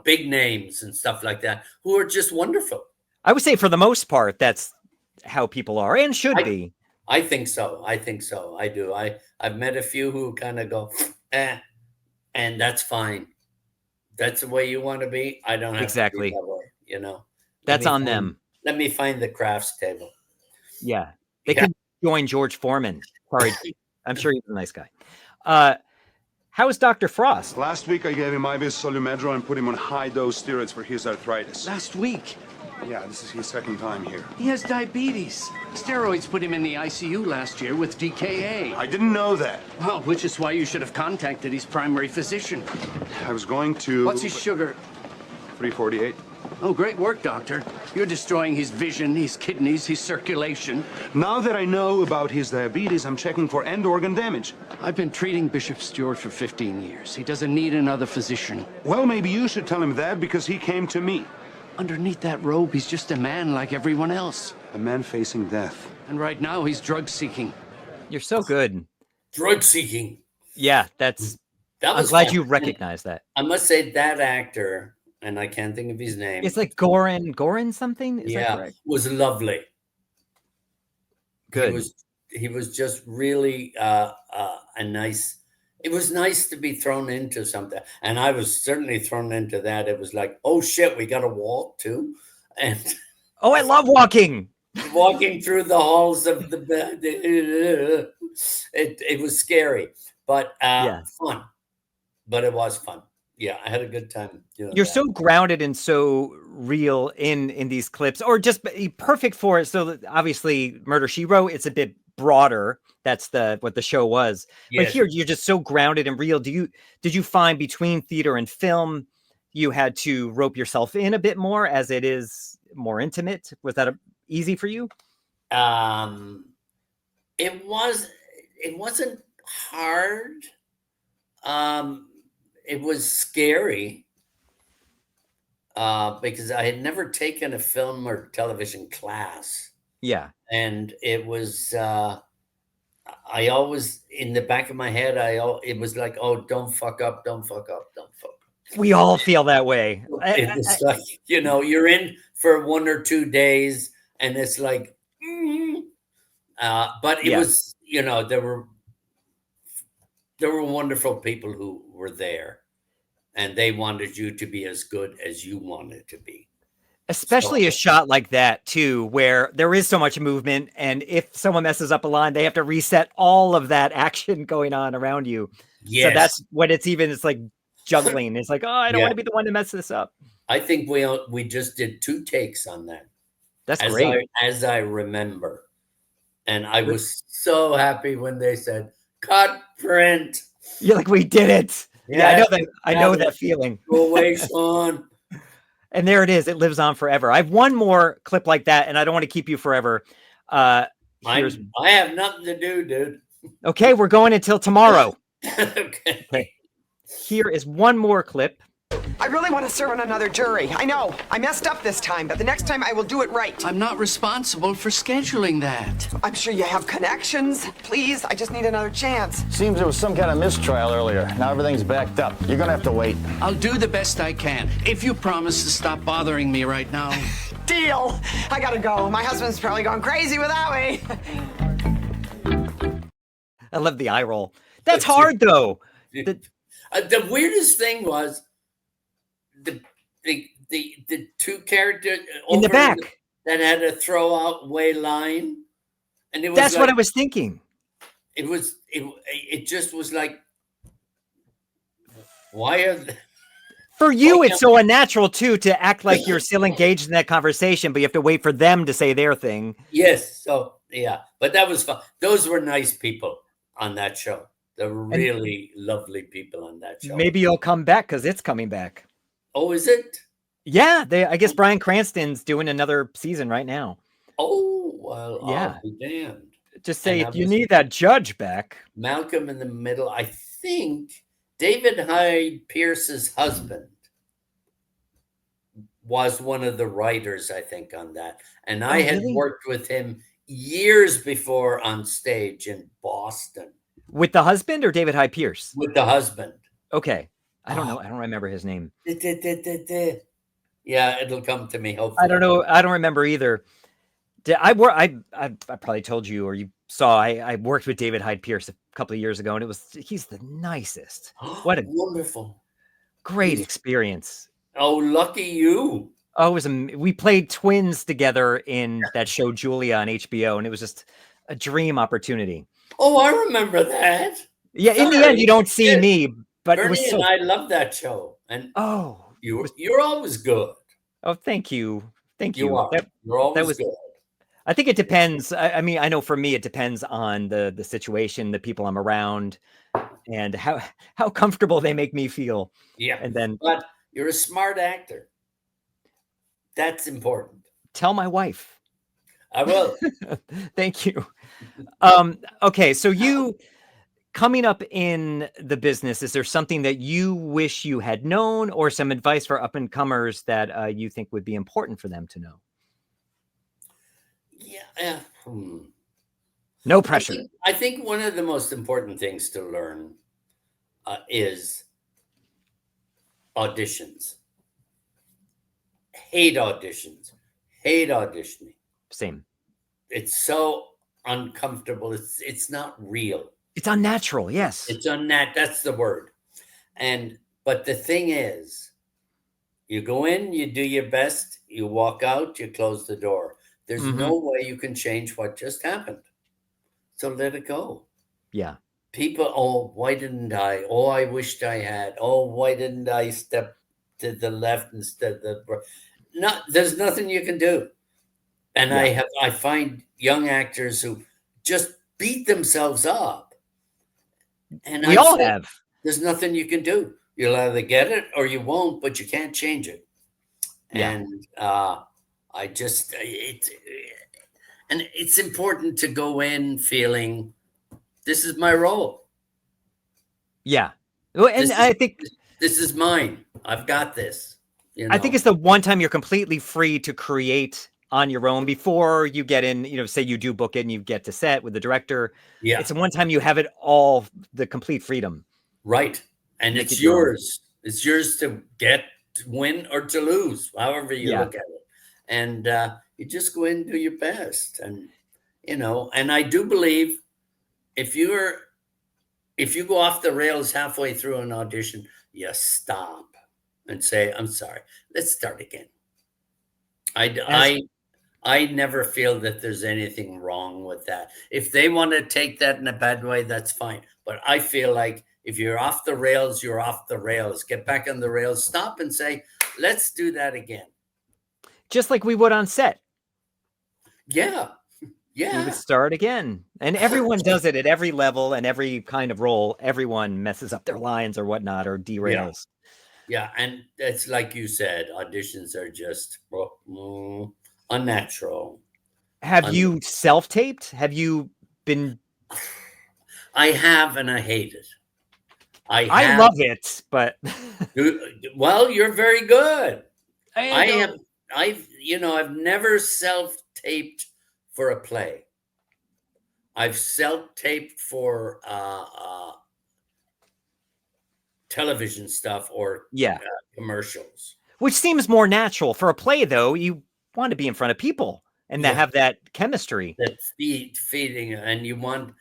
big names and stuff like that, who are just wonderful. I would say for the most part, that's how people are and should be. I think so. I do. I've met a few who kind of go, and that's fine. That's the way you want to be. I don't have to be that way, That's on them. Let me find the crafts table. Yeah. They could join George Foreman. Sorry. I'm sure he's a nice guy. How is Dr. Frost? Last week I gave him IV Solumedro and put him on high-dose steroids for his arthritis. Last week? Yeah, this is his second time here. He has diabetes. Steroids put him in the ICU last year with DKA. I didn't know that. Well, which is why you should have contacted his primary physician. I was going to... What's his sugar? 348. Oh, great work, doctor. You're destroying his vision, his kidneys, his circulation. Now that I know about his diabetes, I'm checking for end organ damage. I've been treating Bishop Stewart for 15 years. He doesn't need another physician. Well, maybe you should tell him that because he came to me. Underneath that robe, he's just a man like everyone else. A man facing death. And right now, he's drug-seeking. You're so good. Drug-seeking. Yeah, I'm glad you recognize that. I must say that actor, and I can't think of his name. It's like Goran something? Is that correct? Was lovely. Good. He was just really a nice... It was nice to be thrown into something. And I was certainly thrown into that. It was like, oh, shit, we got to walk, too? And oh, I love walking. Walking through the halls of the... It was scary, but fun. But it was fun. Yeah, I had a good time doing You're that. so grounded and so real in these clips, or just perfect for it. So obviously, Murder, She Wrote, it's a bit broader. That's what the show was. Yes. But here, you're just so grounded and real. Did you find between theater and film, you had to rope yourself in a bit more as it is more intimate? Was that easy for you? It wasn't hard. It was scary because I had never taken a film or television class. Yeah. And it was, I always, in the back of my head, it was like, oh, don't fuck up, don't fuck up, don't fuck up. We all feel that way. It's like, you're in for 1 or 2 days and it's like, but it was, there were wonderful people who were there and they wanted you to be as good as you wanted to be. Especially a shot like that too, where there is so much movement. And if someone messes up a line, they have to reset all of that action going on around you. Yes. So that's what it's like juggling. It's like, oh, I don't want to be the one to mess this up. I think we just did 2 takes on that. That's great. As I remember. And I was so happy when they said, cut print. You're like, we did it. Yeah, I know that feeling. Go away, Sean. And there it is. It lives on forever. I have one more clip like that, and I don't want to keep you forever. I have nothing to do, dude. Okay, we're going until tomorrow. Okay. Here is one more clip. I really want to serve on another jury. I know. I messed up this time, but the next time I will do it right. I'm not responsible for scheduling that. I'm sure you have connections. Please, I just need another chance. Seems there was some kind of mistrial earlier. Now everything's backed up. You're gonna have to wait. I'll do the best I can, if you promise to stop bothering me right now. Deal. I gotta go. My husband's probably gone crazy without me. I love the eye roll. That's hard, though. The weirdest thing was the 2 characters in the back that had a throwaway line, and it was that's what I was thinking. It just was like, why are for you? It's so unnatural too to act like you're still engaged in that conversation, but you have to wait for them to say their thing. Yes, so yeah, but that was fun. Those were nice people on that show. There were really lovely people on that show. Maybe you'll come back because it's coming back. Oh, is it? Yeah, I guess Bryan Cranston's doing another season right now. Oh, well, yeah. I'll be damned. Just say if you need that judge back. Malcolm in the Middle. I think David Hyde Pierce's husband was one of the writers, I think, on that. And I had worked with him years before on stage in Boston. With the husband or David Hyde Pierce? With the husband. Okay. I don't know. I don't remember his name. Yeah, it'll come to me. Hopefully. I don't know. I don't remember either. I probably told you, or you saw, I worked with David Hyde Pierce a couple of years ago, and he's the nicest. What a wonderful, great experience. Oh, lucky you. Oh, we played twins together in that show Julia on HBO, and it was just a dream opportunity. Oh, I remember that. Yeah, in the end, you don't see me, but Bernie it was so... and I love that show. And you're always good. Oh, thank you. Thank you. You are. You're always good. I think it depends. I mean, I know for me, it depends on the situation, the people I'm around, and how comfortable they make me feel. Yeah. And then, but you're a smart actor. That's important. Tell my wife. I will. Thank you. Okay, so you coming up in the business, is there something that you wish you had known, or some advice for up and comers that you think would be important for them to know? Yeah. No pressure. I think one of the most important things to learn is auditions. Hate auditions. Hate auditioning. Same. It's so uncomfortable. It's not real. It's unnatural. Yes. It's that's the word. But the thing is, you go in, you do your best, you walk out, you close the door. There's no way you can change what just happened. So let it go. Yeah. People, oh, why didn't I? Oh, I wished I had. Oh, why didn't I step to the left instead of the right? No, there's nothing you can do. And I find young actors who just beat themselves up. And we all have. There's nothing you can do. You'll either get it or you won't, but you can't change it. Yeah. And it's important to go in feeling this is my role. Yeah. Well, and I think this is mine. I've got this. You know? I think it's the one time you're completely free to create on your own before you get in, say you do book it and you get to set with the director. Yeah. It's the one time you have it all, the complete freedom. Right. And it's yours. It's yours to get, to win, or to lose, however you look at it. And you just go in and do your best. And, and I do believe if you go off the rails halfway through an audition, you stop and say, I'm sorry, let's start again. I never feel that there's anything wrong with that. If they want to take that in a bad way, that's fine. But I feel like if you're off the rails, you're off the rails. Get back on the rails, stop and say, let's do that again. Just like we would on set. Yeah. Yeah. We would start again. And everyone does it at every level and every kind of role. Everyone messes up their lines or whatnot, or derails. Yeah. And it's like you said, auditions are just unnatural. Have you self-taped? Have you been? I have, and I hate it. I love it, but well, you're very good. I've never self-taped for a play. I've self-taped for television stuff or commercials. Which seems more natural. For a play, though, you want to be in front of people and to have that chemistry. That feeding, and you want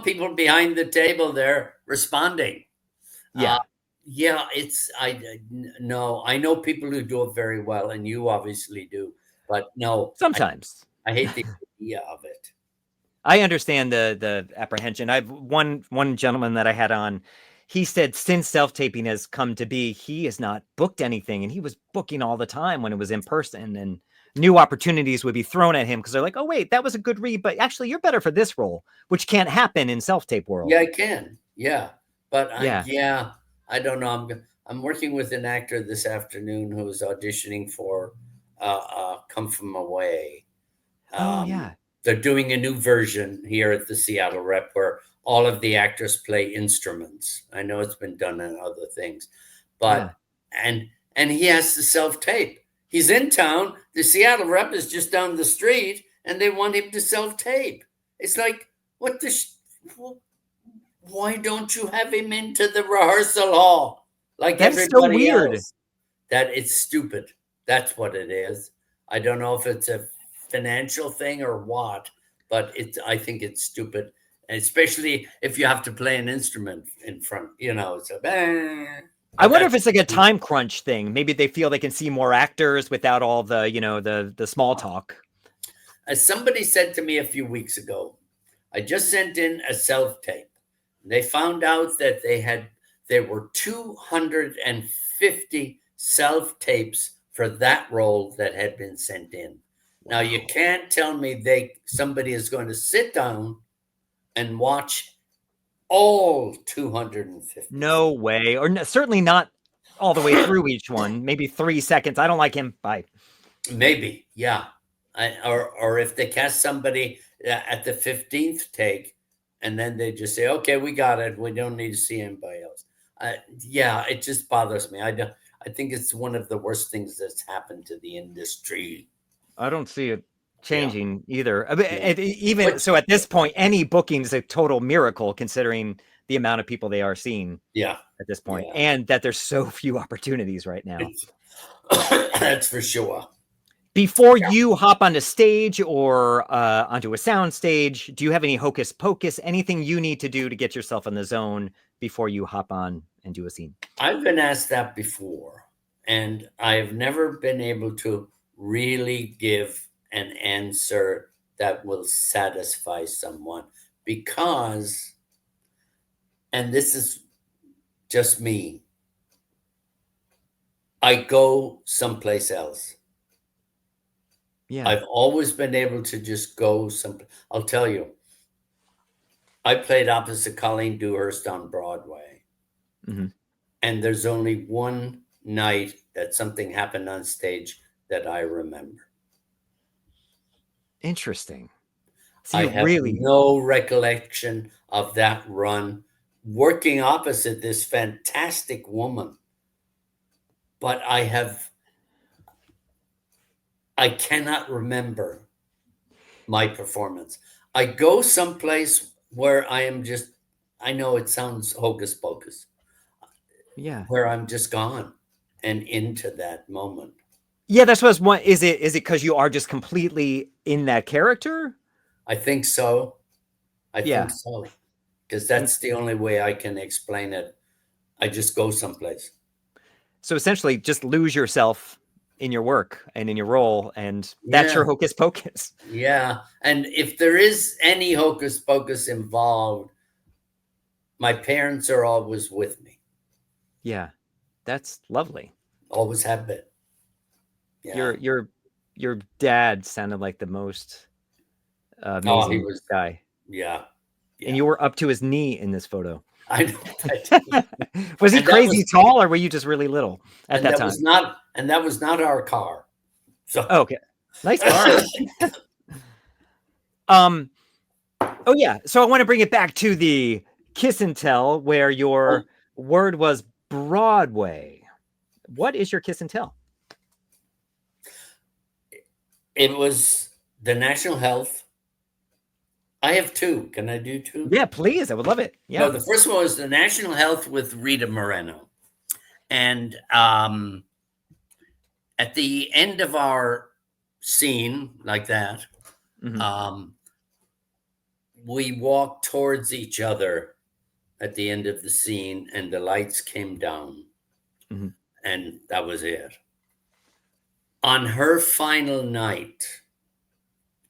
people behind the table there responding. Yeah. I know people who do it very well, and you obviously do, but no. Sometimes. I hate the idea of it. I understand the apprehension. I've one gentleman that I had on, he said since self-taping has come to be, he has not booked anything, and he was booking all the time when it was in person, and new opportunities would be thrown at him because they're like, oh, wait, that was a good read, but actually you're better for this role, which can't happen in self-tape world. Yeah, it can. Yeah. But I don't know. I'm working with an actor this afternoon who's auditioning for Come From Away. They're doing a new version here at the Seattle Rep where all of the actors play instruments. I know it's been done in other things, but and he has to self-tape. He's in town. The Seattle Rep is just down the street, and they want him to self-tape. It's like, what the? Why don't you have him into the rehearsal hall like everybody else? That it's stupid. That's what it is. I don't know if it's a financial thing or what, but I think it's stupid, and especially if you have to play an instrument in front. So. I wonder if it's like a time crunch thing. Maybe they feel they can see more actors without all the the small talk. As somebody said to me a few weeks ago, I just sent in a self-tape. They found out that there were 250 self-tapes for that role that had been sent in. Now you can't tell me somebody is going to sit down and watch all 250. No way. Or certainly not all the way through each one. Maybe 3 seconds. I don't like him. Bye. Maybe, yeah. Or if they cast somebody at the 15th take, and then they just say, "Okay, we got it. We don't need to see anybody else." Yeah, it just bothers me. I think it's one of the worst things that's happened to the industry. I don't see it changing either. I mean, so at this point, any booking is a total miracle considering the amount of people they are seeing. Yeah, at this point, and that there's so few opportunities right now. That's for sure. Before you hop onto stage or onto a sound stage, do you have any hocus pocus, anything you need to do to get yourself in the zone before you hop on and do a scene? I've been asked that before, and I've never been able to really give an answer that will satisfy someone because, and this is just me, I go someplace else. Yeah. I've always been able to just go someplace. I'll tell you, I played opposite Colleendewhurst on Broadway. Mm-hmm. And there's only one night that something happened on stage that I remember. Interesting. So I have no recollection of that run working opposite this fantastic woman. But I cannot remember my performance. I go someplace where I am just, I know it sounds hocus pocus. Yeah. Where I'm just gone and into that moment. Yeah, that's what I was wondering. Is it because you are just completely in that character? I think so. I think so. Because that's the only way I can explain it. I just go someplace. So essentially just lose yourself in your work and in your role, and that's your hocus pocus. Yeah. And if there is any hocus pocus involved, my parents are always with me. Yeah. That's lovely. Always have been. Yeah. Your dad sounded like the most amazing guy. Yeah. And you were up to his knee in this photo. I know. Was he crazy tall, or were you just really little at that time? That was not our car. So okay. Nice car. Oh yeah. So I want to bring it back to the kiss and tell where your word was Broadway. What is your kiss and tell? It was the National Health. I have two. Can I do two? Yeah, please. I would love it. Yeah. No, the first one was the National Health with ritamoreno. And at the end of our scene like that, we walked towards each other at the end of the scene, and the lights came down. And that was it. On her final night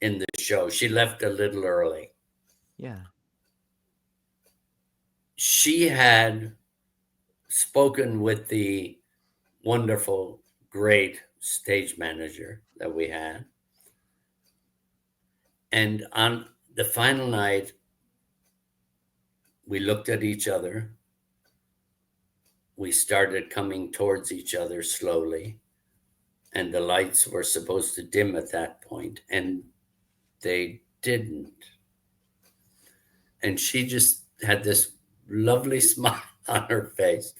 in the show, she left a little early. Yeah. She had spoken with the wonderful, great stage manager that we had. And on the final night, we looked at each other. We started coming towards each other slowly. And the lights were supposed to dim at that point, and they didn't. And she just had this lovely smile on her face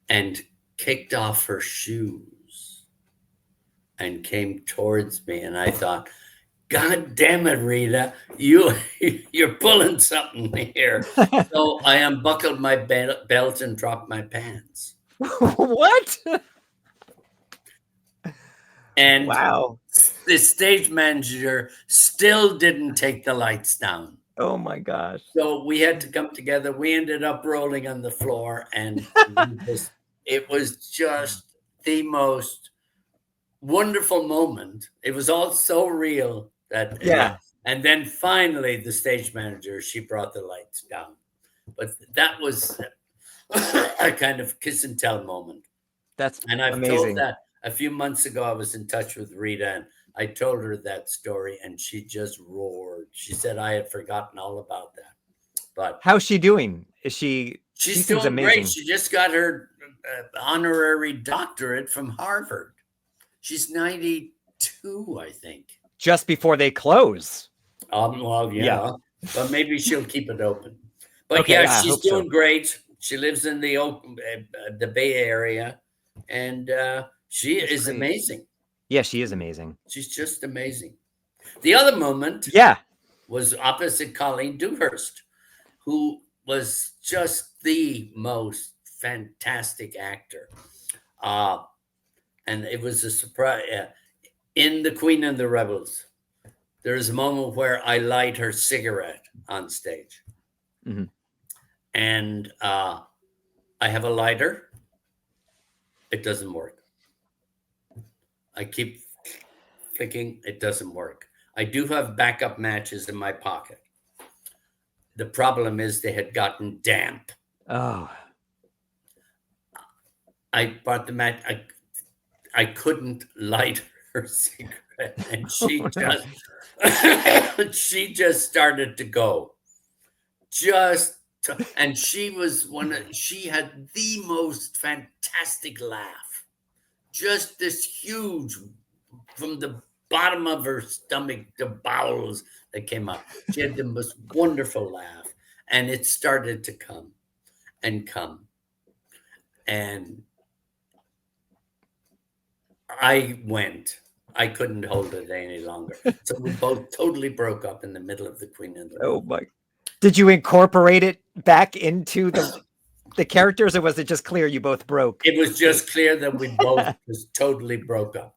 and kicked off her shoes and came towards me. And I thought, God damn it, Rita, you're pulling something here. So I unbuckled my belt and dropped my pants. What? And wow, the stage manager still didn't take the lights down. Oh my gosh. So we had to come together. We ended up rolling on the floor, and it was just the most wonderful moment. It was all so real that and then finally the stage manager, she brought the lights down. But that was a kind of kiss and tell moment. That's and I've amazing. told that A few months ago, I was in touch with Rita, and I told her that story, and she just roared. She said I had forgotten all about that. But how's she doing? Is she? She's she seems doing amazing. great. She just got her honorary doctorate from Harvard. She's 92, I think. Just before they close. Well, yeah. But maybe she'll keep it open. But Okay, yeah, she's doing so. great. She lives in the Bay Area, and she is great. amazing. Yeah, she is amazing. She's just amazing. The other moment, was opposite Colleen Dewhurst, who was just the most fantastic actor. And it was a surprise. In The Queen and the Rebels, there is a moment where I light her cigarette on stage. Mm-hmm. And I have a lighter. It doesn't work. I keep flicking. It doesn't work. I do have backup matches in my pocket. The problem is they had gotten damp. Oh. I bought the match. I couldn't light her cigarette, and she she just started to go. And she was she had the most fantastic laugh. Just this huge, from the bottom of her stomach, the bowels that came up. She had the most wonderful laugh, and it started to come and come. And I went. I couldn't hold it any longer. So we both totally broke up in the middle of The Queen and the Oh my! Did you incorporate it back into the characters, or was it just clear you both broke? It was just clear that we both just totally broke up.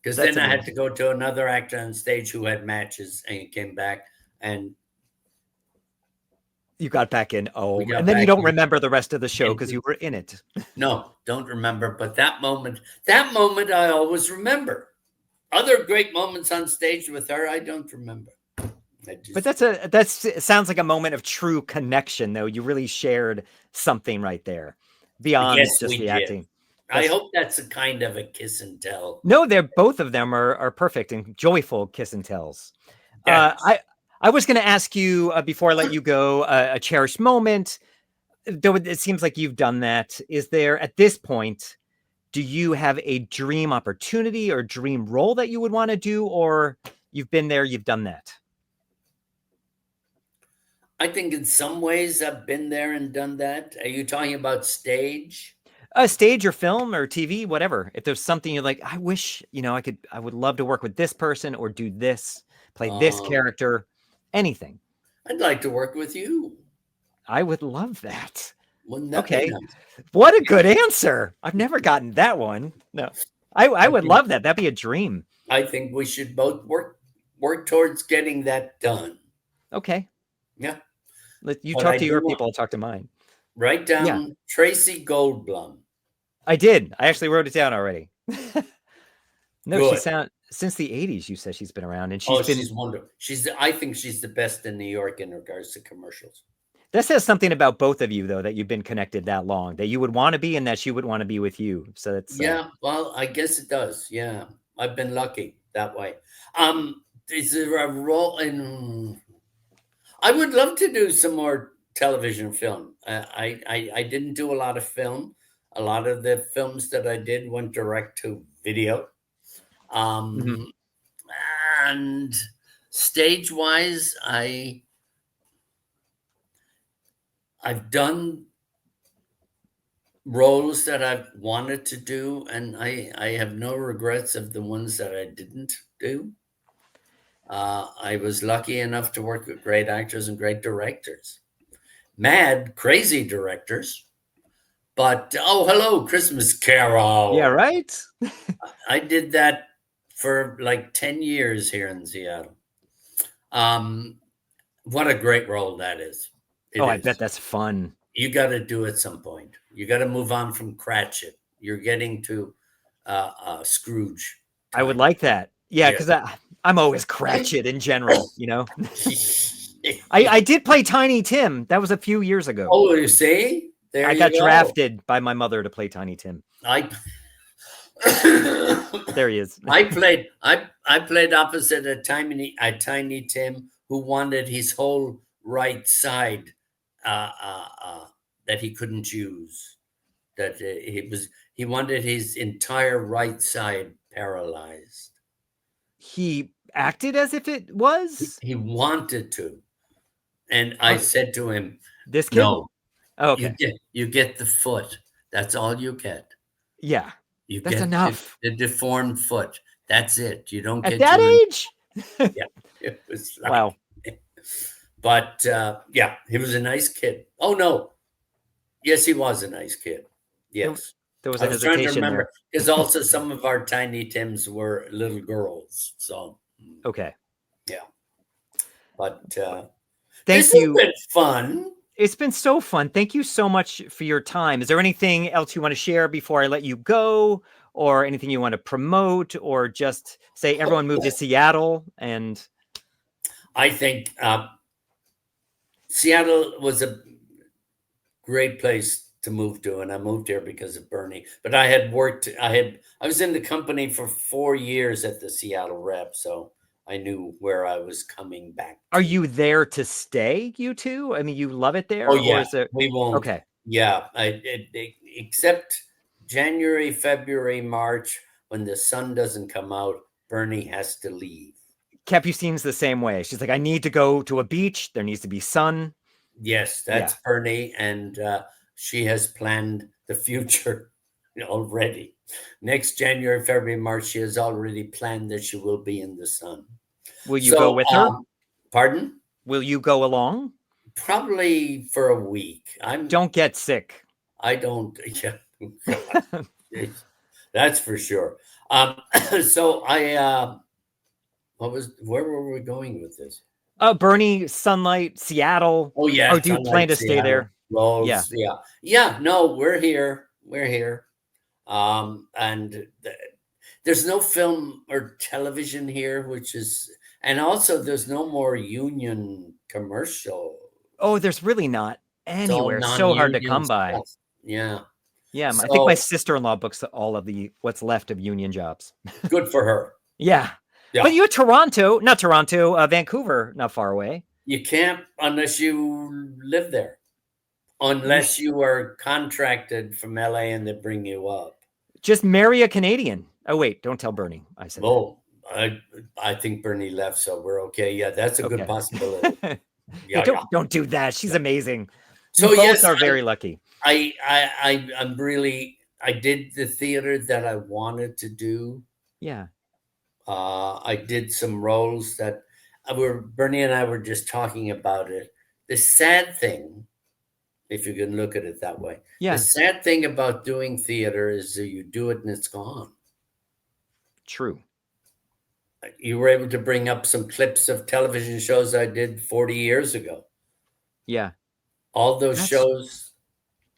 Because then I had to go to another actor on stage who had matches, and he came back, and you got back in. Oh, and then you don't remember the rest of the show because you were in it. No, don't remember. But that moment I always remember. Other great moments on stage with her, I don't remember. But that sounds like a moment of true connection, though. You really shared something right there beyond just the acting. I hope that's a kind of a kiss and tell. No, both of them are perfect and joyful kiss and tells. Yes. I was going to ask you before I let you go a cherished moment, though it seems like you've done that. Is there at this point, do you have a dream opportunity or dream role that you would want to do, or you've been there, you've done that? I think in some ways I've been there and done that. Are you talking about stage? Stage or film or TV, whatever. If there's something you're like, I wish, I would love to work with this person or do this, play this character, anything. I'd like to work with you. I would love that. Okay. What a good answer. I've never gotten that one. No, I would love that. That'd be a dream. I think we should both work towards getting that done. Okay. Yeah. You talk to your people, I'll talk to mine. Write down Tracy Goldblum. I did. I actually wrote it down already. No, Good. Since the 80s, you said she's been around, and she's wonderful. I think she's the best in New York in regards to commercials. That says something about both of you, though, that you've been connected that long, that you would want to be and that she would want to be with you. So that's well, I guess it does. Yeah. I've been lucky that way. Is there a role in I would love to do some more television film. I didn't do a lot of film. A lot of the films that I did went direct to video. And stage wise, I've done roles that I've wanted to do, and I have no regrets of the ones that I didn't do. I was lucky enough to work with great actors and great directors. Mad, crazy directors. But, hello, Christmas Carol. Yeah, right? I did that for like 10 years here in Seattle. What a great role that is. I bet that's fun. You got to do it at some point. You got to move on from Cratchit. You're getting to Scrooge. I would like that. Yeah, because I'm always Cratchit in general, I did play Tiny Tim. That was a few years ago. Oh, you see? I got drafted by my mother to play Tiny Tim. There he is. I played opposite a tiny Tim who wanted his whole right side that he couldn't use. That he wanted his entire right side paralyzed. He acted as if it was? He wanted to. And I said to him, this kid? No. Oh, okay. You get the foot. That's all you get. Yeah. You That's get enough. the deformed foot. That's it. You don't At get that age? Yeah. It was like, Wow. But yeah, he was a nice kid. Oh no. Yes, he was a nice kid. Yes. There was I a was trying to hesitation remember there. because also some of our tiny Tims were little girls. So Okay. yeah. But Thank this you. has been fun. It's been so fun. Thank you so much for your time. Is there anything else you want to share before I let you go, or anything you want to promote, or just say everyone move to Seattle? And I think Seattle was a great place to move to, and I moved here because of Bernie. But I had worked. I was in the company for 4 years at the Seattle Rep, so I knew where I was coming back. Are you there to stay, you two? I mean, you love it there? Oh yeah, Or is it... we won't. Okay. Yeah, except January, February, March, when the sun doesn't come out, Bernie has to leave. Capucine's the same way. She's like, I need to go to a beach. There needs to be sun. Yes, that's Bernie, and she has planned the future already. Next January, February, March, she has already planned that she will be in the sun. Will you go with her? Pardon? Will you go along? Probably for a week. Don't get sick. I don't. Yeah, that's for sure. So where were we going with this? Bernie, sunlight, Seattle. Oh yeah. Or do you plan to stay there? Rolls, yeah. No, we're here. We're here. And there's no film or television here, and also there's no more union commercial. Oh, there's really not anywhere. So hard to come by. Yeah. Yeah. I think my sister-in-law books all of what's left of union jobs. Good for her. Yeah. But you're Vancouver, not far away. You can't unless you live there. Unless you are contracted from LA and they bring you up. Just marry a Canadian. Oh, wait, don't tell Bernie I said that. I think Bernie left, so we're okay. Yeah, that's a good possibility. Don't do that. She's amazing. So you yes, both are very lucky. I'm really, I did the theater that I wanted to do. Yeah. I did some roles that Bernie and I were just talking about it. The sad thing, if you can look at it that way. Yeah. The sad thing about doing theater is that you do it and it's gone. True. You were able to bring up some clips of television shows I did 40 years ago. Yeah. All those shows,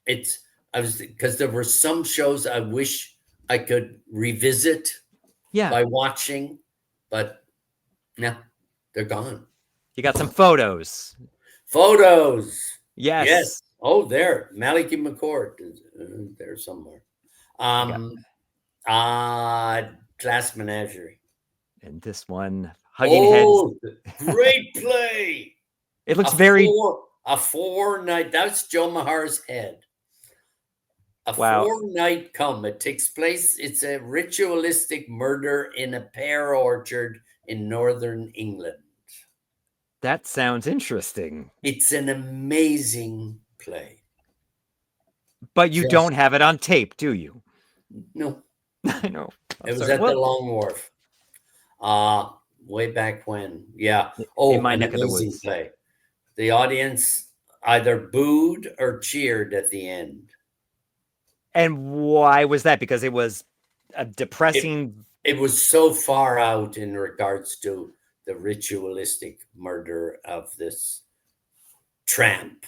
because there were some shows I wish I could revisit by watching, but no, they're gone. You got some photos. Photos. Yes. Yes. Oh, there. Maliki McCord is there somewhere. Class Menagerie. And this one, Hugging Heads. Great play. It looks a 4-night. That's Joe Mahar's head. A 4-night come. It takes place. It's a ritualistic murder in a pear orchard in northern England. That sounds interesting. It's an amazing play. But you don't have it on tape, do you? No. I know. It was at the Long Wharf. Way back when. Yeah. In my an neck of the amazing woods. play. The audience either booed or cheered at the end. And why was that? Because it was a depressing... It was so far out in regards to the ritualistic murder of this tramp.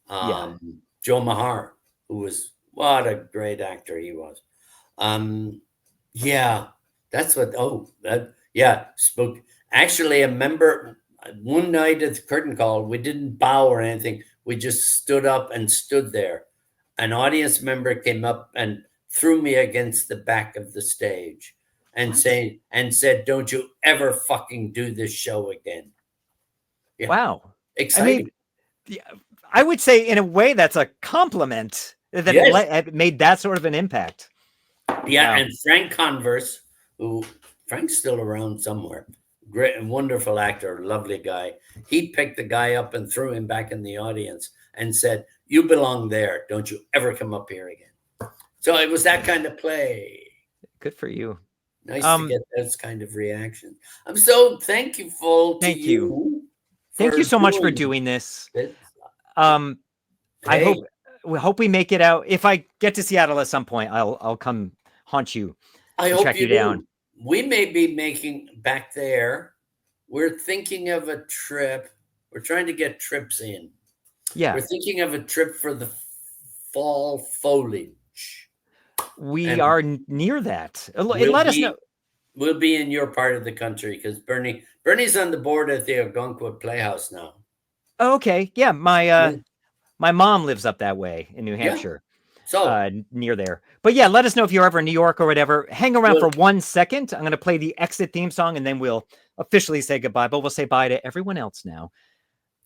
Joe Mahar, who was, what a great actor he was. Yeah, that's what, spoke. Actually, I remember one night at the curtain call, we didn't bow or anything. We just stood up and stood there. An audience member came up and threw me against the back of the stage and said, "Don't you ever fucking do this show again." Yeah. Wow. Exciting. I mean, I would say in a way that's a compliment that it made that sort of an impact. Yeah, wow. And Frank Converse, Frank's still around somewhere, great and wonderful actor, lovely guy. He picked the guy up and threw him back in the audience and said, "You belong there. Don't you ever come up here again." So it was that kind of play. Good for you. Nice to get those kind of reactions. I'm so thankful to you. Thank you so much for doing this. I hope we make it out. If I get to Seattle at some point, I'll come haunt you. I hope track you down. We may be making back there. We're thinking of a trip. We're trying to get trips in. Yeah. We're thinking of a trip for the fall foliage. We are near that. Let us know. We'll be in your part of the country because Bernie's on the board at the Algonquin Playhouse now. Oh, okay. Yeah. My mom lives up that way in New Hampshire. Yeah. So near there. But yeah, let us know if you're ever in New York or whatever. Hang around for 1 second. I'm going to play the exit theme song and then we'll officially say goodbye, but we'll say bye to everyone else now.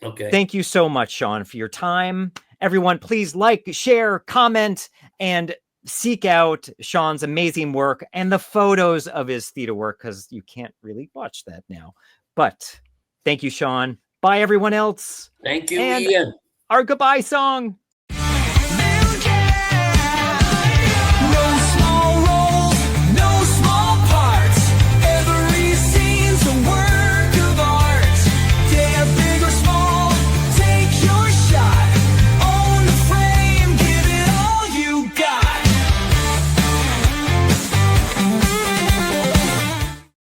Okay. Thank you so much, Sean, for your time. Everyone, please like, share, comment, and seek out Sean's amazing work and the photos of his theater work because you can't really watch that now. But thank you, Sean. Bye, everyone else. Thank you, and Ian. Our goodbye song.